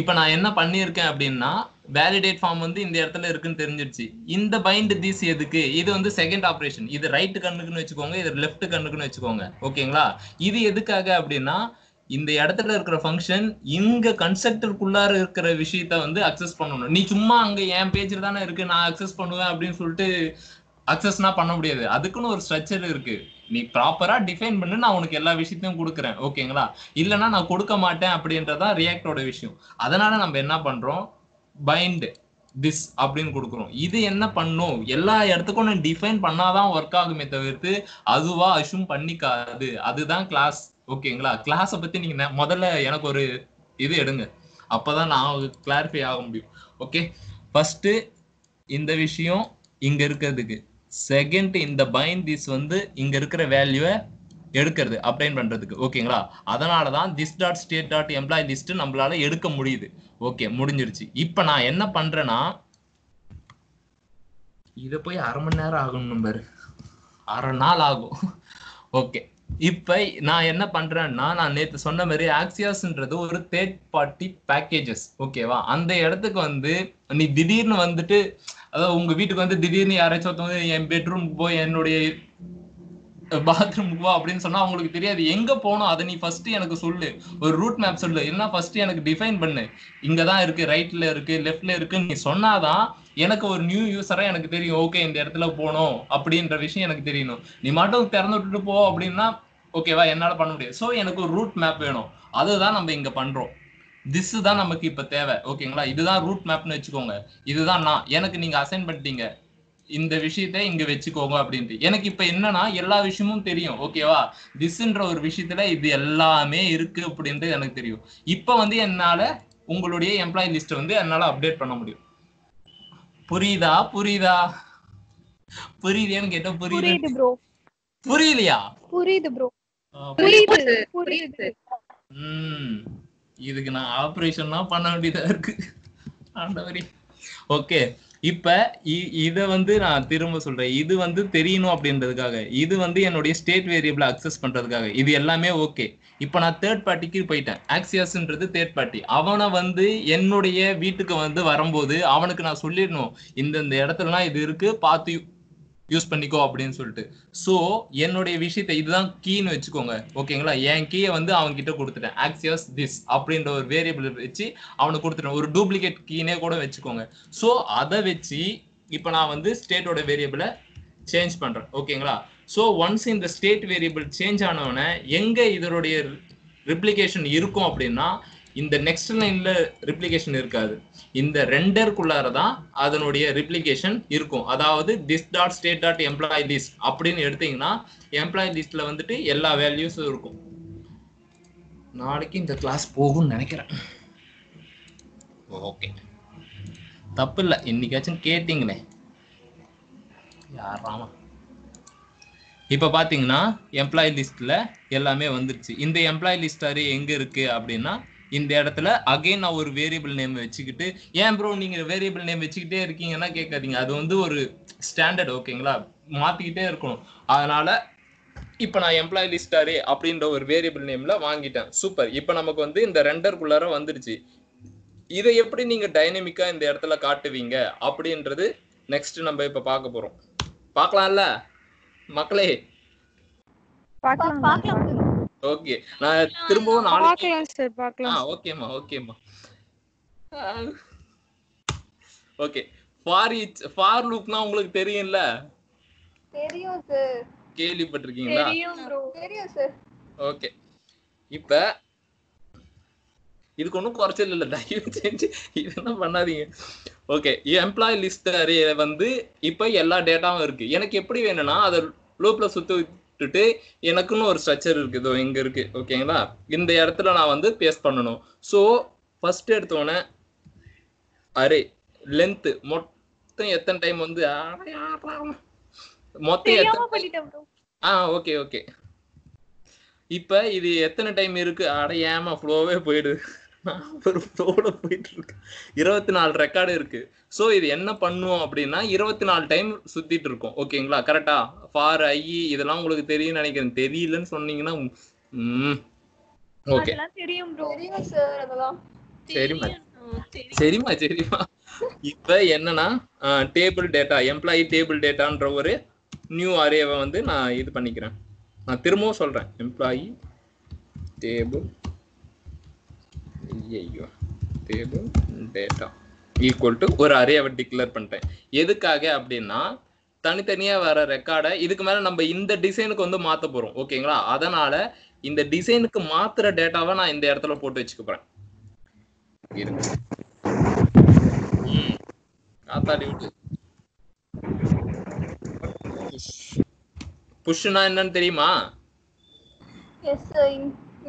இப்ப நான் என்ன பண்ணிருக்கேன் அப்படின்னா வேலிடேட் ஃபார்ம் வந்து இந்த இடத்துல இருக்குன்னு தெரிஞ்சிருச்சு. இந்த பைண்ட் திஸ் எதுக்கு? இது வந்து செகண்ட் ஆப்ரேஷன். இது ரைட் கண்ணுக்குன்னு வச்சுக்கோங்க, இது லெஃப்ட் கண்ணுக்குன்னு வச்சுக்கோங்க. ஓகேங்களா, இது எதுக்காக அப்படின்னா இந்த இடத்துல இருக்கிற ஃபங்க்ஷன் இங்க கன்ஸ்ட்ரக்டருக்குள்ளார இருக்கிற விஷயத்த வந்து அக்சஸ் பண்ணணும். நீ சும்மா அங்க என் பேஜ்ல தானே இருக்கு நான் அக்சஸ் பண்ணுவேன் அப்படின்னு சொல்லிட்டு அக்சஸ்னா பண்ண முடியாது. அதுக்குன்னு ஒரு ஸ்ட்ரக்சர் இருக்கு. நீ ப்ராப்பரா டிஃபைன் பண்ணு, நான் உனக்கு எல்லா விஷயத்தையும் கொடுக்குறேன். ஓகேங்களா, இல்லைன்னா நான் கொடுக்க மாட்டேன் அப்படின்றதான் ரியாக்டோட விஷயம். அதனால நம்ம என்ன பண்றோம் பைண்ட் திஸ் அப்படின்னு கொடுக்குறோம். இது என்ன பண்ணும், எல்லா இடத்துக்கும் நான் டிஃபைன் பண்ணாதான் ஒர்க் ஆகுமே தவிர்த்து அதுவா அஷ்யூம் பண்ணிக்காது. அதுதான் கிளாஸ். ஓகேங்களா, கிளாஸை பத்தி நீங்க முதல்ல எனக்கு ஒரு இது எடுங்க, அப்பதான் நான் கிளாரிஃபை ஆக முடியும். ஓகே, ஃபர்ஸ்ட் இந்த விஷயம் இங்க இருக்கிறதுக்கு, செகண்ட் இந்த பைண்ட் திஸ் வந்து இங்க இருக்கிற வேல்யூவை எடுக்கிறது அப்ளைன் பண்றதுக்கு. ஓகேங்களா, அதனாலதான் this dot state dot employ list நம்மளால எடுக்க முடியுது. ஓகே, முடிஞ்சிருச்சு. இப்ப நான் என்ன பண்றேன்னா இத போய் அரை மணி நேரம் ஆகணும் பாரு, அரை நாள் ஆகும். ஓகே, இப்ப நான் என்ன பண்றேன்னா நான் நேத்து சொன்ன மாதிரி ஆக்சியாஸ்ன்றது ஒரு தேர்ட் பார்ட்டி பேக்கேஜஸ். ஓகேவா, அந்த இடத்துக்கு வந்து நீ திடீர்னு வந்துட்டு அதாவது உங்க வீட்டுக்கு வந்து திடீர்னு யாராச்சும் ஒருத்தவங்க என் பெட்ரூமுக்கு போய் என்னுடைய பாத்ரூமுக்கு போ அப்படின்னு சொன்னா அவங்களுக்கு தெரியாது எங்க போகணும். அதை நீ ஃபர்ஸ்ட் எனக்கு சொல்லு, ஒரு ரூட் மேப் சொல்லு. இல்லைன்னா ஃபர்ஸ்ட் எனக்கு டிஃபைன் பண்ணு, இங்கதான் இருக்கு, ரைட்ல இருக்கு, லெஃப்ட்ல இருக்குன்னு நீ சொன்னாதான் எனக்கு ஒரு நியூ யூசரா எனக்கு தெரியும். ஓகே, இந்த இடத்துல போகணும் அப்படின்ற விஷயம் எனக்கு தெரியணும். நீ மட்டும் திறந்து விட்டுட்டு போ அப்படின்னா ஓகேவா என்னால பண்ண முடியாது. ஸோ எனக்கு ஒரு ரூட் மேப் வேணும். அதுதான் நம்ம இங்க பண்றோம். திஸ் தான் நமக்கு இப்ப தேவை. ஓகேங்களா, இதுதான் ரூட் மேப்னு வச்சுக்கோங்க. இதுதான் நான் எனக்கு நீங்க அசைன் பண்ணிட்டீங்க, இந்த விஷயத்த இங்க வச்சுக்கோங்க அப்படின்ட்டு. எனக்கு இப்ப என்னன்னா எல்லா விஷயமும் தெரியும். ஓகேவா, திஸ்ன்ற ஒரு விஷயத்துல இது எல்லாமே இருக்கு அப்படின்ட்டு எனக்கு தெரியும். இப்ப வந்து என்னால உங்களுடைய எம்ப்ளாயி லிஸ்ட் வந்து என்னால அப்டேட் பண்ண முடியும். புரியுதா புரியுதா புரியுதேன்னு கேட்டா புரியுது ப்ரோ. புரியலையா? புரியுது ப்ரோ, புரியுது புரியுது. இதுக்கு நான் ஆபரேஷன் தான் பண்ண வேண்டியதா இருக்கு. ஆண்டவரே. ஓகே, இப்ப இத வந்து நான் திரும்ப சொல்றேன். இது வந்து தெரியணும் அப்படின்றதுக்காக, இது வந்து என்னுடைய ஸ்டேட் வேரியபிள் அக்சஸ் பண்றதுக்காக. இது எல்லாமே ஓகே. இப்ப நான் தேர்ட் பார்ட்டிக்கு போயிட்டேன். ஆக்சியாஸ்ன்றது தேர்ட் பார்ட்டி. அவனை வந்து என்னுடைய வீட்டுக்கு வந்து வரும்போது அவனுக்கு நான் சொல்லிடணும் இந்த இடத்துலலாம் இது இருக்கு, பார்த்து யூஸ் பண்ணிக்கோ அப்படின்னு சொல்லிட்டு. சோ என்னுடைய விஷயத்தை இதுதான் கீன்னு வச்சுக்கோங்க. ஓகேங்களா, என் கீயை வந்து அவன் கிட்ட கொடுத்துட்டேன். ஆக்சியஸ் திஸ் அப்படின்ற ஒரு வேரியபிள் வச்சு அவனுக்கு கொடுத்துட்டேன். ஒரு டூப்ளிகேட் கீனே கூட வச்சுக்கோங்க. சோ அதை வச்சு இப்ப நான் வந்து ஸ்டேட்டோட வேரியபிளை சேஞ்ச் பண்றேன். ஓகேங்களா, சோ ஒன்ஸ் இந்த ஸ்டேட் வேரியபிள் சேஞ்ச் ஆனவன எங்க இதனுடைய ரிப்ளிகேஷன் இருக்கும் அப்படின்னா இந்த நெக்ஸ்ட் லைன்ல ரிப்ளிகேஷன் இருக்காது, இந்த ரெண்டருக்குள்ளாரதான் அதனுடைய ரிப்ளிகேஷன் இருக்கும். அதாவது this dot state dot employ list அப்படின்னு எடுத்தீங்கன்னா எம்ப்ளாய் லிஸ்ட்ல வந்துட்டு எல்லா வேல்யூஸும் இருக்கும். நாளைக்கு இந்த கிளாஸ் போகும்னு நினைக்கிறேன். ஓகே, தப்பு இல்லை, இன்னைக்காச்சும் கேட்டீங்களே யாராமா. இப்ப பாத்தீங்கன்னா எம்ப்ளாயி லிஸ்ட்ல எல்லாமே வந்துருச்சு. இந்த எம்ப்ளாயி லிஸ்ட் அரே எங்க இருக்கு அப்படின்னா இந்த இடத்துல அகைன் நான் ஒரு வேரியபிள் நேம் வச்சுக்கிட்டு, ஏன் ப்ரோ நீங்க வேரியபிள் நேம் வச்சுக்கிட்டே இருக்கீங்கன்னா கேட்காதீங்க, அது வந்து ஒரு ஸ்டாண்டர்ட். ஓகேங்களா, மாத்திக்கிட்டே இருக்கணும். அதனால இப்ப நான் எம்ப்ளாயி லிஸ்ட் அரே அப்படின்ற ஒரு வேரியபிள் நேம்ல வாங்கிட்டேன். சூப்பர். இப்ப நமக்கு வந்து இந்த ரெண்டருக்குள்ளார வந்துருச்சு. இதை எப்படி நீங்க டைனமிக்கா இந்த இடத்துல காட்டுவீங்க அப்படின்றது நெக்ஸ்ட் நம்ம இப்ப பார்க்க போறோம். பார்க்கலாம்ல மக்களே? பார்க்கலாம். ஓகே, நான் திரும்பவும் நாளைக்கு பார்க்கலாம் சார், பார்க்கலாம். ஓகேமா ஓகேமா. ஓகே, ஃபார் லூப்னா உங்களுக்கு தெரியும்ல. தெரியும் சார். கேள்விப்பட்டிருக்கீங்களா? தெரியும் ப்ரோ. தெரியும் சார். ஓகே, இப்ப இதுக்கு ஒன்றும் குறைச்சல் இல்லை, தயவு செஞ்சு இதெல்லாம் பண்ணாதீங்க. ஓகே, எம்ப்ளாயி லிஸ்ட் அரே வந்து இப்போ எல்லா டேட்டாவும் இருக்கு. எனக்கு எப்படி வேணும்னா அதை லூப்ல சுத்தி விட்டுட்டு எனக்குன்னு ஒரு ஸ்ட்ரக்சர் இருக்குது, இங்க இருக்கு. ஓகேங்களா, இந்த இடத்துல நான் வந்து பேஸ்ட் பண்ணணும். ஸோ ஃபர்ஸ்ட் எடுத்தோடனே அரே லென்த் மொத்தம் எத்தனை டைம் வந்து மொத்தம் எத்தனை? Okay okay. இப்ப இது எத்தனை டைம் இருக்கு? அடையாம ஃப்ளோவே போயிடுது, ஒரு ஃப்ளோல போயிட்டு இருக்கு. 24 ரெக்கார்டு இருக்கு. ஸோ இது என்ன பண்ணுவோம் அப்படின்னா 24 டைம் சுத்திட்டு இருக்கும். ஓகேங்களா, கரெக்டா? ஃபார் ஐ இதெல்லாம் உங்களுக்கு தெரியும் நினைக்கிறேன். தெரியலன்னு சொன்னீங்கன்னா ஓகே. தெரியும் ப்ரோ. தெரியும் சார் அதெல்லாம். சரிம்மா சரிம்மா சரிம்மா. இப்ப என்னன்னா டேபிள் டேட்டா, எம்ப்ளாயி டேபிள் டேட்டான்ற ஒரு நியூ அரேவை வந்து நான் இது பண்ணிக்கிறேன். நான் திரும்பவும் சொல்றேன், employee table table data equal to ஒரு அரேவை டிக்ளேர் பண்ணிட்டேன். எதுக்காக அப்படின்னா தனித்தனியா வர ரெக்கார்டை இதுக்கு மேல நம்ம இந்த டிசைனுக்கு வந்து மாத்த போறோம். ஓகேங்களா, அதனால இந்த டிசைனுக்கு மாத்துற டேட்டாவை நான் இந்த இடத்துல போட்டு வச்சுக்க போறேன். காத்தாடி விட்டு புஷ்னா என்னன்னு தெரியுமா? எஸ் சார்,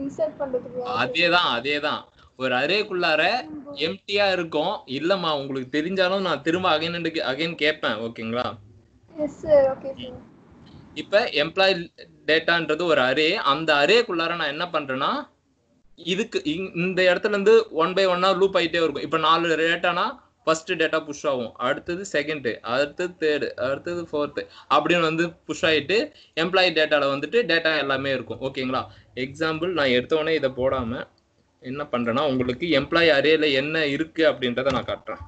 இன்சர்ட் பண்றதுக்கு. அதேதான் ஒரு அரேக்குள்ளார எம்டியா இருக்கும். இல்லம்மா உங்களுக்கு தெரிஞ்சாலும் நான் திரும்ப அகைன் கேட்பேன். ஓகேங்களா? Yes sir. Okay sir. இப்ப எம்ப்ளாயி டேட்டான்றது ஒரு அரே. அந்த அரேக்குள்ளார நான் என்ன பண்றேன்னா இதுக்கு இந்த இடத்துல இருந்து 1 by 1 லூப் ஆயிட்டே இருக்கும். இப்ப 4 டேட்டானா ஃபர்ஸ்ட் டேட்டா புஷ் ஆகும், அடுத்தது செகண்ட், அடுத்தது தேர்டு, அடுத்தது ஃபோர்த்து அப்படின்னு வந்து புஷ் ஆயிட்டு எம்ப்ளாயி டேட்டால வந்துட்டு டேட்டா எல்லாமே இருக்கும். ஓகேங்களா, எக்ஸாம்பிள் நான் எடுத்தோடனே இதை போடாம என்ன பண்றேன்னா உங்களுக்கு எம்ப்ளாயி அரேல என்ன இருக்கு அப்படின்றத நான் காட்டுறேன்.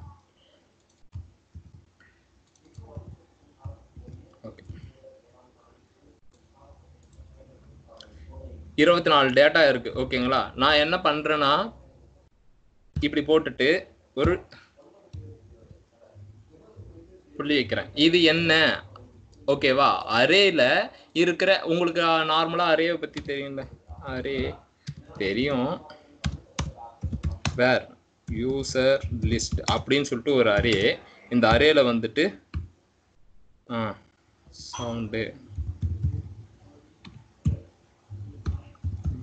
ஓகே, 24 டேட்டா இருக்கு. ஓகேங்களா, நான் என்ன பண்றேன்னா இப்படி போட்டுட்டு ஒரு புள்ளி வைக்கிறேன். இது என்ன? ஓகேவா, அரேல இருக்கிற உங்களுக்கு நார்மலா அரேவை பத்தி தெரியும்ல, அரே தெரியும். வேர் யூசர் லிஸ்ட் அப்படின்னு சொல்லிட்டு ஒரு அரே. இந்த அரேல வந்துட்டு சவுண்டு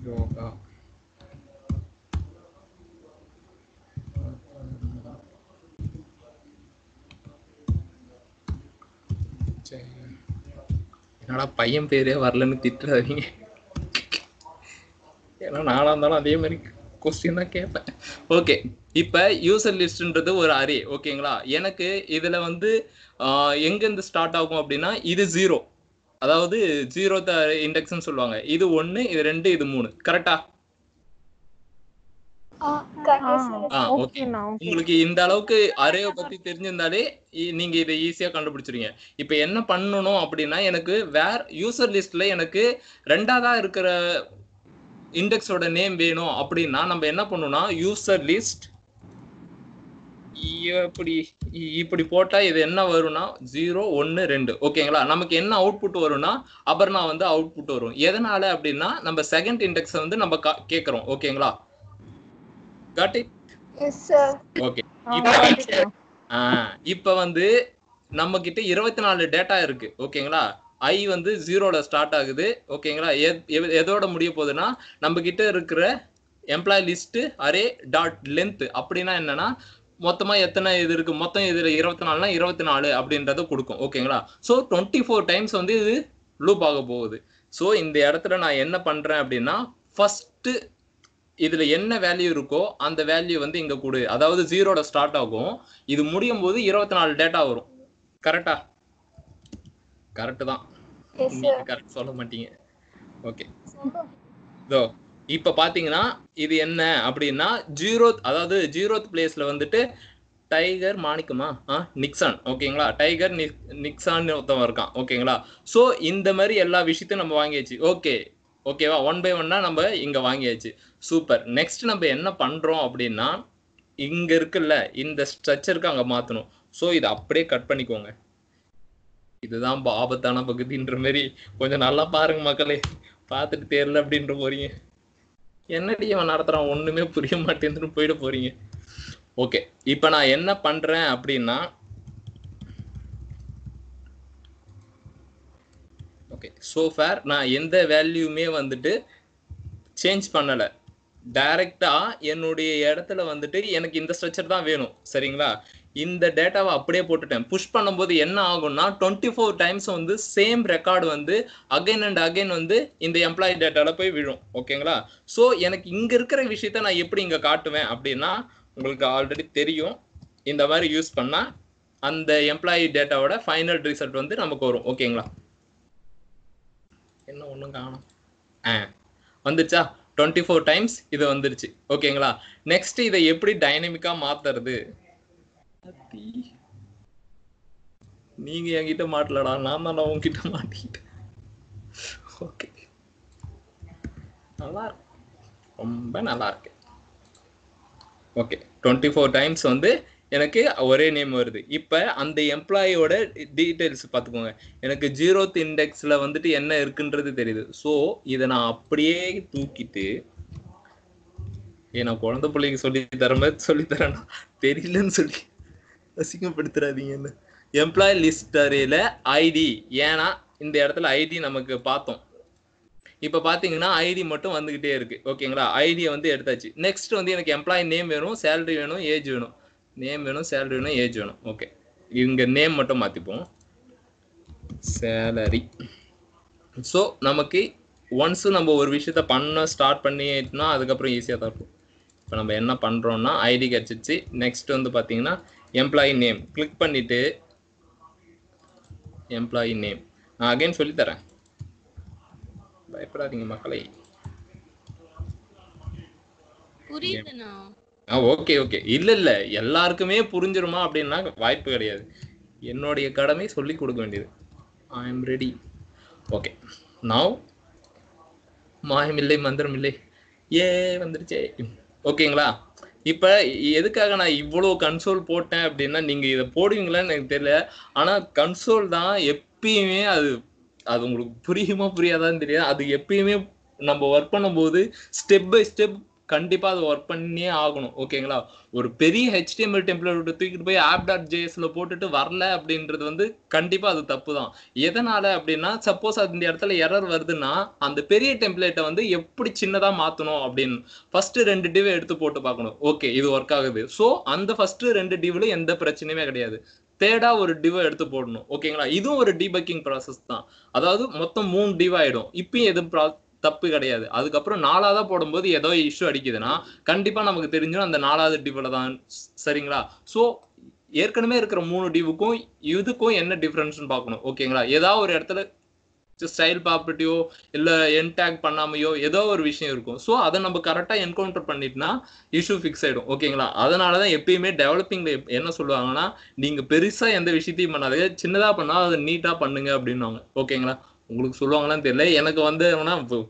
யோகா என்னடா பையன் பேரே வரலன்னு திட்டுறாதீங்க. ஏன்னா நானா இருந்தாலும் அதே மாதிரி கொஸ்டின் தான் கேட்பேன். ஓகே, இப்ப யூசர் லிஸ்ட்ன்றது ஒரு அரே. ஓகேங்களா, எனக்கு இதுல வந்து எங்கிருந்து ஸ்டார்ட் ஆகும் அப்படின்னா இது 0, அதாவது 0th இண்டெக்ஸ்ன்னு சொல்லுவாங்க. இது 1, இது 2, இது 3. கரெக்டா? ஓகே, உங்களுக்கு இந்த அளவுக்கு அரேவை பத்தி தெரிஞ்சிருந்தாலே நீங்க இதை ஈஸியா கண்டுபிடிச்சிருங்க. இப்ப என்ன பண்ணணும் அப்படின்னா எனக்கு வேர் யூசர் லிஸ்ட்ல எனக்கு 2ஆவதா இருக்கிற இண்டெக்ஸோட நேம் வேணும் அப்படின்னா நம்ம என்ன பண்ணணும்னா யூசர் லிஸ்ட் இப்படி போட்டா இது என்ன வரும்னா 0 1 2. ஓகேங்களா, நமக்கு என்ன அவுட்புட் வரும்னா அபர்ணா வந்து அவுட்புட் வரும். எதனால அப்படின்னா நம்ம செகண்ட் இண்டெக்ஸ் வந்து நம்ம கேட்கிறோம். ஓகேங்களா, got it? Yes sir. Okay. இப்ப வந்து நம்ம கிட்ட 24 டேட்டா இருக்கு. ஓகேங்களா, ஐ வந்து 0ல ஸ்டார்ட் ஆகுது. ஓகேங்களா, எதோட முடிய போகுதுன்னா நம்ம கிட்ட இருக்கிற employee list array dot length. அப்படின்னா என்னன்னா மொத்தமா எத்தனை இது இருக்கு, மொத்தம் இதுல 24னா 24 அப்படின்றத கொடுக்கும். ஓகேங்களா, ஸோ 24 டைம்ஸ் வந்து இது லூப் ஆக போகுது. ஸோ இந்த இடத்துல நான் என்ன பண்றேன் அப்படின்னா ஃபர்ஸ்ட் இதுல என்ன வேல்யூ இருக்கோ அந்த வேல்யூ வந்து இங்க கொடு. அதாவது 0ல ஸ்டார்ட் ஆகும், இது முடியும் போது 24 டேட்டா வரும். கரெக்டா? கரெக்ட் தான், கரெக்ட் சொல்ல மாட்டீங்க. ஓகே, இப்ப பாத்தீங்கன்னா இது என்ன அப்படின்னா 0th, அதாவது 0th பிளேஸ்ல வந்துட்டு டைகர் மாணிக்கமா நிக்சான். ஓகேங்களா, டைகர் நிக்சான் ஒருத்தவன் இருக்கான். ஓகேங்களா, சோ இந்த மாதிரி எல்லா விஷயத்தையும் நம்ம வாங்கியாச்சு. ஓகேவா, 1 by 1 நம்ம இங்க வாங்கியாச்சு. சூப்பர். நெக்ஸ்ட் நம்ம என்ன பண்றோம் அப்படின்னா இங்க இருக்குல்ல இந்த ஸ்ட்ரக்சருக்கு அங்க மாத்தணும். சோ இதை அப்படியே கட் பண்ணிக்கோங்க. இதுதான் ஆபத்தான பகுதின்ற மாதிரி கொஞ்சம் நல்லா பாருங்க மக்களே. பார்த்துட்டு தெரியல அப்படின்ற போறீங்க. என்னடி அவன் நடத்துறான் ஒண்ணுமே புரிய மாட்டேன்னு போயிட போறீங்க. ஓகே, இப்ப நான் என்ன பண்றேன் அப்படின்னா, ஓகே சோ ஃபார் நான் எந்த வேல்யூமே வந்துட்டு சேஞ்ச் பண்ணல. டைரக்டா என்னுடைய இடத்துல வந்துட்டு எனக்கு இந்த ஸ்ட்ரக்சர் தான் வேணும். சரிங்களா? இந்த டேட்டாவை அப்படியே போட்டுட்டேன். புஷ் பண்ணும்போது என்ன ஆகும்னா 24 டைம்ஸ் வந்து சேம் ரெக்கார்டு வந்து அகைன் அண்ட் அகைன் வந்து இந்த எம்ப்ளாயி டேட்டால போய் விழும். ஓகேங்களா? ஸோ எனக்கு இங்க இருக்கிற விஷயத்த நான் எப்படி இங்க காட்டுவேன் அப்படின்னா, உங்களுக்கு ஆல்ரெடி தெரியும். இந்த மாதிரி யூஸ் பண்ணா அந்த எம்ப்ளாயி டேட்டாவோட ஃபைனல் ரிசல்ட் வந்து நமக்கு வரும். ஓகேங்களா? என்ன ஒண்ணும் காணும் வந்துச்சா? 24 டைம்ஸ் இது வந்துருச்சு. ஓகேங்களா? நெக்ஸ்ட் இதை எப்படி டைனமிக்கா மாத்துறது? நீங்க என்கிட்ட மாட்டலடா, நான் தான் உங்ககிட்ட மாட்டிக்கிட்டேன். ஓகே, நல்லா இருக்கு, ரொம்ப நல்லா இருக்கு. ஓகே, 24 டைம்ஸ் வந்து எனக்கு ஒரே நேம் வருது. இப்ப அந்த எம்ப்ளாயோட டீடைல்ஸ் பார்த்துக்கோங்க. எனக்கு 0th இண்டெக்ஸ்ல வந்துட்டு என்ன இருக்குன்றது தெரியுது. ஸோ இதை நான் அப்படியே தூக்கிட்டு, நான் குழந்தை பிள்ளைக்கு சொல்லி தர மாதிரி சொல்லி தரேன், தெரியலன்னு சொல்லி அசிங்கப்படுத்துறாதீங்க. எம்ப்ளாயி லிஸ்ட் அரேல ஐடி, ஏன்னா இந்த இடத்துல ஐடி நமக்கு பார்த்தோம். இப்ப பாத்தீங்கன்னா ஐடி மட்டும் வந்துகிட்டே இருக்கு. ஓகேங்களா? ஐடியை வந்து எடுத்தாச்சு. நெக்ஸ்ட் வந்து எனக்கு எம்ப்ளாயி நேம் வேணும், சேலரி வேணும், ஏஜ் வேணும். நேம் வேணும், சேலரி வேணும், ஏஜ் வேணும். ஓகே, இங்க நேம் மட்டும் மாத்திப்போம், சேலரி. ஸோ நமக்கு ஒன்ஸ் நம்ம ஒரு விஷயத்த பண்ண ஸ்டார்ட் பண்ணிட்டோம்னா அதுக்கப்புறம் ஈஸியாக தான் இருக்கும். இப்போ நம்ம என்ன பண்றோம்னா ஐடி கிடைச்சிச்சு. நெக்ஸ்ட் வந்து பாத்தீங்கன்னா எம்ப்ளாயி நேம் கிளிக் பண்ணிட்டு எம்ப்ளாயி நேம் நான் அகைன் சொல்லி தரேன், பயப்படாதீங்க மக்களே. புரியுதுண்ணா? ஓகே ஓகே, இல்ல எல்லாருக்குமே புரிஞ்சிருமா அப்படின்னா வாய்ப்பு கிடையாது. என்னுடைய கடமை சொல்லி கொடுக்க வேண்டியது. I am ready. Okay, now மாயமில்லை மந்திரம் இல்லை, வந்துருச்சே. ஓகேங்களா? இப்ப எதுக்காக நான் இவ்வளவு கன்சோல் போட்டேன் அப்படின்னா, நீங்க இதை போடுவீங்களான்னு எனக்கு தெரியல. ஆனா கன்சோல் தான் எப்பயுமே அது உங்களுக்கு புரியுமா புரியாதான்னு தெரியாது. அது எப்பயுமே நம்ம ஒர்க் பண்ணும்போது ஸ்டெப் பை ஸ்டெப் கண்டிப்பா அது ஒர்க் பண்ணியே ஆகணும். ஓகேங்களா? ஒரு பெரிய HTML டெம்ப்ளேட் தூக்கிட்டு போய் app.jsல போட்டுட்டு வரல அப்படின்றது வந்து கண்டிப்பா அது தப்பு தான். எதனால அப்படின்னா, சப்போஸ் அந்த இடத்துல எரர் வருதுன்னா அந்த பெரிய டெம்ப்ளேட்டை வந்து எப்படி சின்னதா மாத்தணும் அப்படின்னு ஃபர்ஸ்ட் 2 டிவ் எடுத்து போட்டு பார்க்கணும். ஓகே, இது ஒர்க் ஆகுது. ஸோ அந்த ஃபர்ஸ்ட் 2 டிவ்ல எந்த பிரச்சனையுமே கிடையாது. தேர்டா ஒரு டிவ் எடுத்து போடணும். ஓகேங்களா? இதுவும் ஒரு டீபக்கிங் ப்ராசஸ் தான். அதாவது மொத்தம் 3 டிவ் ஆயிடும். இப்பயும் எதுவும் தப்பு கிடையாது. அதுக்கப்புறம் 4ஆவதா போடும்போது ஏதோ இஷ்யூ அடிக்குதுன்னா கண்டிப்பா நமக்கு தெரிஞ்சிடும் அந்த 4வது டிவ்ல தான். சரிங்களா? ஸோ ஏற்கனவே இருக்கிற 3 டிவுக்கும் இதுக்கும் என்ன டிஃபரன்ஸ்னு பார்க்கணும். ஓகேங்களா? ஏதாவது ஒரு இடத்துல ஸ்டைல் ப்ராப்பர்ட்டியோ இல்ல என்டாக் பண்ணாமையோ ஏதோ ஒரு விஷயம் இருக்கும். ஸோ அதை நம்ம கரெக்டா என்கவுண்டர் பண்ணிட்டுனா இஷ்யூ ஃபிக்ஸ் ஆயிடும். ஓகேங்களா? அதனாலதான் எப்பயுமே டெவலப்பிங்ல என்ன சொல்லுவாங்கன்னா, நீங்க பெருசா எந்த விஷயத்தையும் பண்ணாதே, சின்னதா பண்ணா அதை நீட்டா பண்ணுங்க அப்படின்னுவாங்க. ஓகேங்களா? உங்களுக்கு சொல்லுவாங்களான்னு தெரியல, எனக்கு வந்து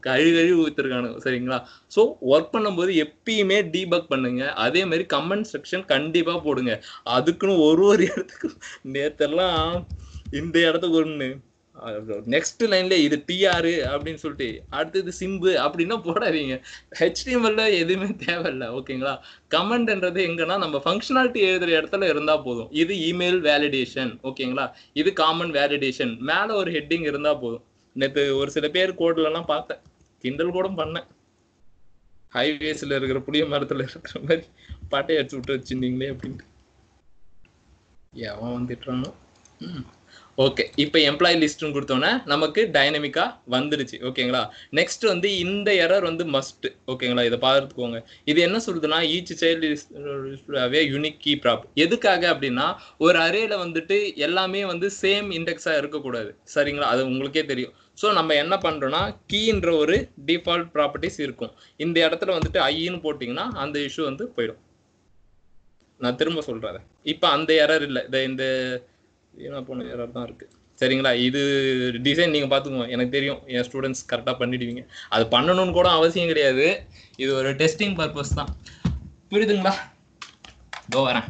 கழுவி ஊத்திருக்கானுங்க. சரிங்களா? ஸோ ஒர்க் பண்ணும்போது எப்பயுமே டீபக் பண்ணுங்க. அதே மாதிரி கமெண்ட் செக்ஷன் கண்டிப்பா போடுங்க. அதுக்குன்னு ஒரு இடத்துக்கு நேத்தெல்லாம் இந்த இடத்துக்கு ஒண்ணு, நெக்ஸ்ட் லைன்ல இது டிஆர் அப்படின்னு சொல்லிட்டு அடுத்தது சிம்பு அப்படின்னா போடாதீங்க. HTML எதுவுமே தேவையில்லை. ஓகேங்களா? கமெண்ட்ன்றது எங்கன்னா நம்ம ஃபங்க்ஷனாலிட்டி எழுதுற இடத்துல இருந்தா போதும். இது இமெயில் வேலிடேஷன். ஓகேங்களா? இது காமன் வேலிடேஷன். மேல ஒரு ஹெட்டிங் இருந்தா போதும். நேற்று ஒரு சில பேர் கோட்ல எல்லாம் பார்த்தேன், கிண்டல் கூட பண்ணேன். ஹைவேஸ்ல இருக்கிற புளிய மரத்துல இருக்கிற மாதிரி பாட்டை அடிச்சு விட்டு வச்சிருந்தீங்களே அப்படின்ட்டு. எவன் வந்துட்டானோ. ஓகே, இப்போ எம்ப்ளாயி லிஸ்ட்னு கொடுத்தோன்னே நமக்கு டைனமிக்கா வந்துருச்சு. ஓகேங்களா? நெக்ஸ்ட் வந்து இந்த எரர் வந்து மஸ்ட். ஓகேங்களா? இதை பார்த்துக்கோங்க. இது என்ன சொல்லுதுன்னா, each child unique key prop. எதுக்காக அப்படின்னா, ஒரு அரேல வந்துட்டு எல்லாமே வந்து சேம் இண்டெக்ஸா இருக்கக்கூடாது. சரிங்களா? அது உங்களுக்கே தெரியும். ஸோ நம்ம என்ன பண்றோம்னா, கீன்ற ஒரு டிஃபால்ட் ப்ராப்பர்ட்டிஸ் இருக்கும். இந்த இடத்துல வந்துட்டு ஐன்னு போட்டிங்கன்னா அந்த இஷ்யூ வந்து போயிடும். நான் திரும்ப சொல்றேன். இப்போ அந்த எரர் இல்லை, இந்த வீணா போன எரர் தான் இருக்கு. சரிங்களா? இது டிசைன் நீங்க பாத்துக்கோங்க. எனக்கு தெரியும் என் ஸ்டூடெண்ட்ஸ் கரெக்டா பண்ணிடுவீங்க. அது பண்ணணும்னு கூட அவசியம் கிடையாது. இது ஒரு டெஸ்டிங் பர்பஸ் தான். புரியுதுங்களா? இதோ வரேன்.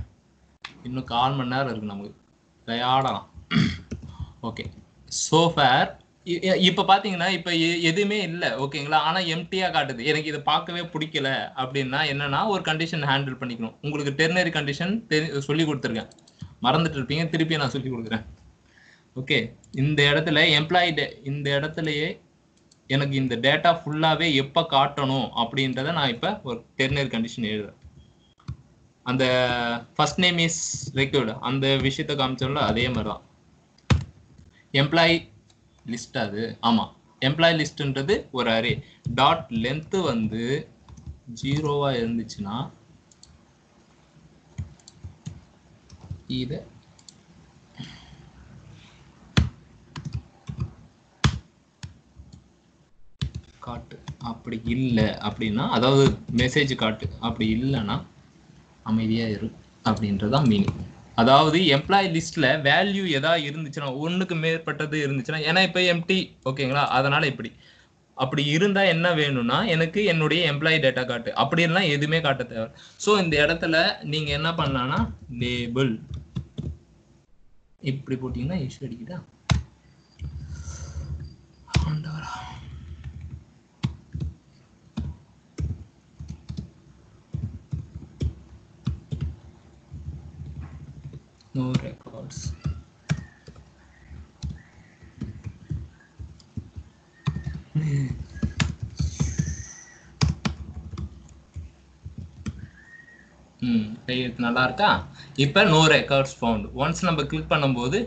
இன்னும் 1/4 மணி நேரம் இருக்கு நமக்கு. விளையாடலாம். ஓகே சோ ஃபேர் இப்ப பாத்தீங்கன்னா இப்ப எதுவுமே இல்லை ஓகேங்களா, ஆனா எம்டியா காட்டுது. எனக்கு இதை பார்க்கவே பிடிக்கல அப்படின்னா என்னன்னா ஒரு கண்டிஷன் ஹேண்டில் பண்ணிக்கணும். உங்களுக்கு டெர்னரி கண்டிஷன் சொல்லி கொடுத்துருக்கேன், மறந்துட்டு இருப்பீங்க, திருப்பி நான் சொல்லி கொடுக்குறேன். ஓகே, இந்த இடத்துல எம்ப்ளாயி இந்த இடத்துலயே எனக்கு இந்த டேட்டா ஃபுல்லாவே எப்ப காட்டணும் அப்படின்றத நான் இப்ப ஒரு டெர்னரி கண்டிஷன் எழுதுறேன். அந்த ஃபர்ஸ்ட் நேம் இஸ் ரெக்யூர்டு அந்த விஷயத்தை காமிச்சோம்ல, அதே மாதிரிதான் எம்ப்ளாயி லிஸ்ட். அது ஆமா, எம்ப்ளாயி லிஸ்ட்ன்றது ஒரு அரே. டாட் லென்த் வந்து 0வா இருந்துச்சுன்னா இத காட்டு, அப்படி இல்லை அப்படின்னா அதாவது மெசேஜ் காட்டு, அப்படி இல்லைன்னா அமைதியா இரு அப்படின்றதான் மீனிங். அதாவது எம்ப்ளாயி லிஸ்ட்ல வேல்யூ ஏதாவது இருந்துச்சுன்னா, ஒண்ணுக்கு மேற்பட்டது இருந்துச்சுன்னா, ஏன்னா இப்ப எம்டி ஓகேங்களா, அதனால இப்படி அப்படி இருந்தா என்ன வேணும்னா எனக்கு என்னுடைய எம்ப்ளாயி டேட்டா காட்டு, அப்படி எல்லாம் எதுவுமே காட்ட தேவை. ஸோ இந்த இடத்துல நீங்க என்ன பண்ணலாம்னா லேபிள் இப்படி போட்டீங்கன்னா இஷ்யூ அடிக்குதா no records. கையெழுத்து நல்லா இருக்கா? இப்ப நோ ரெக்கார்ட்ஸ் ஃபவுண்ட். ஒன்ஸ் நம்ம கிளிக் பண்ணும்போது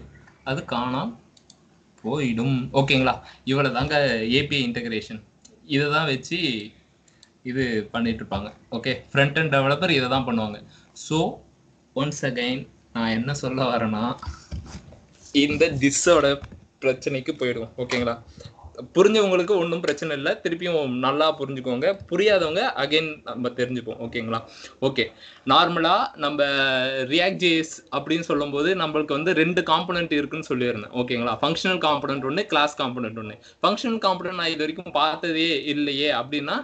அது காணாம போயிடும். ஓகேங்களா, இவ்வளவு தாங்க ஏபிஐ இன்டகிரேஷன். இதை தான் வச்சு இது பண்ணிட்டு இருப்பாங்க. ஓகே, ஃப்ரண்ட் அண்ட் டெவலப்பர் இதை தான் பண்ணுவாங்க. ஸோ ஒன்ஸ் அகைன் நான் என்ன சொல்ல வரேன்னா இந்த திஸ்ஸோட பிரச்சனைக்கு போயிடுவோம். ஓகேங்களா, புரிஞ்சவங்களுக்கு ஒன்றும் பிரச்சனை இல்லை, திருப்பியும் நல்லா புரிஞ்சுக்கோங்க. புரியாதவங்க அகைன் நம்ம தெரிஞ்சுப்போம். ஓகேங்களா, ஓகே. நார்மலா நம்ம ரியாக்ட் ஜேஎஸ் அப்படின்னு சொல்லும் போது நம்மளுக்கு வந்து 2 காம்பனன்ட் இருக்குன்னு சொல்லியிருந்தேன். ஓகேங்களா, ஃபங்க்ஷனல் காம்பனன்ட் ஒன்று, கிளாஸ் காம்பனன்ட் ஒன்று. ஃபங்க்ஷனல் காம்பனன்ட் நான் இது வரைக்கும் பார்த்ததே இல்லையே அப்படின்னா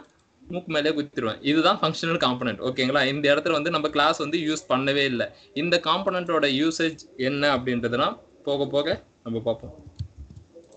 மூக்கு மேலே குத்திடுவேன். இதுதான் ஃபங்க்ஷனல் காம்பனன்ட். ஓகேங்களா, இந்த இடத்துல வந்து நம்ம கிளாஸ் வந்து யூஸ் பண்ணவே இல்லை. இந்த காம்பனன்ட்டோட யூசேஜ் என்ன அப்படின்றதுனா போக போக நம்ம பார்ப்போம்.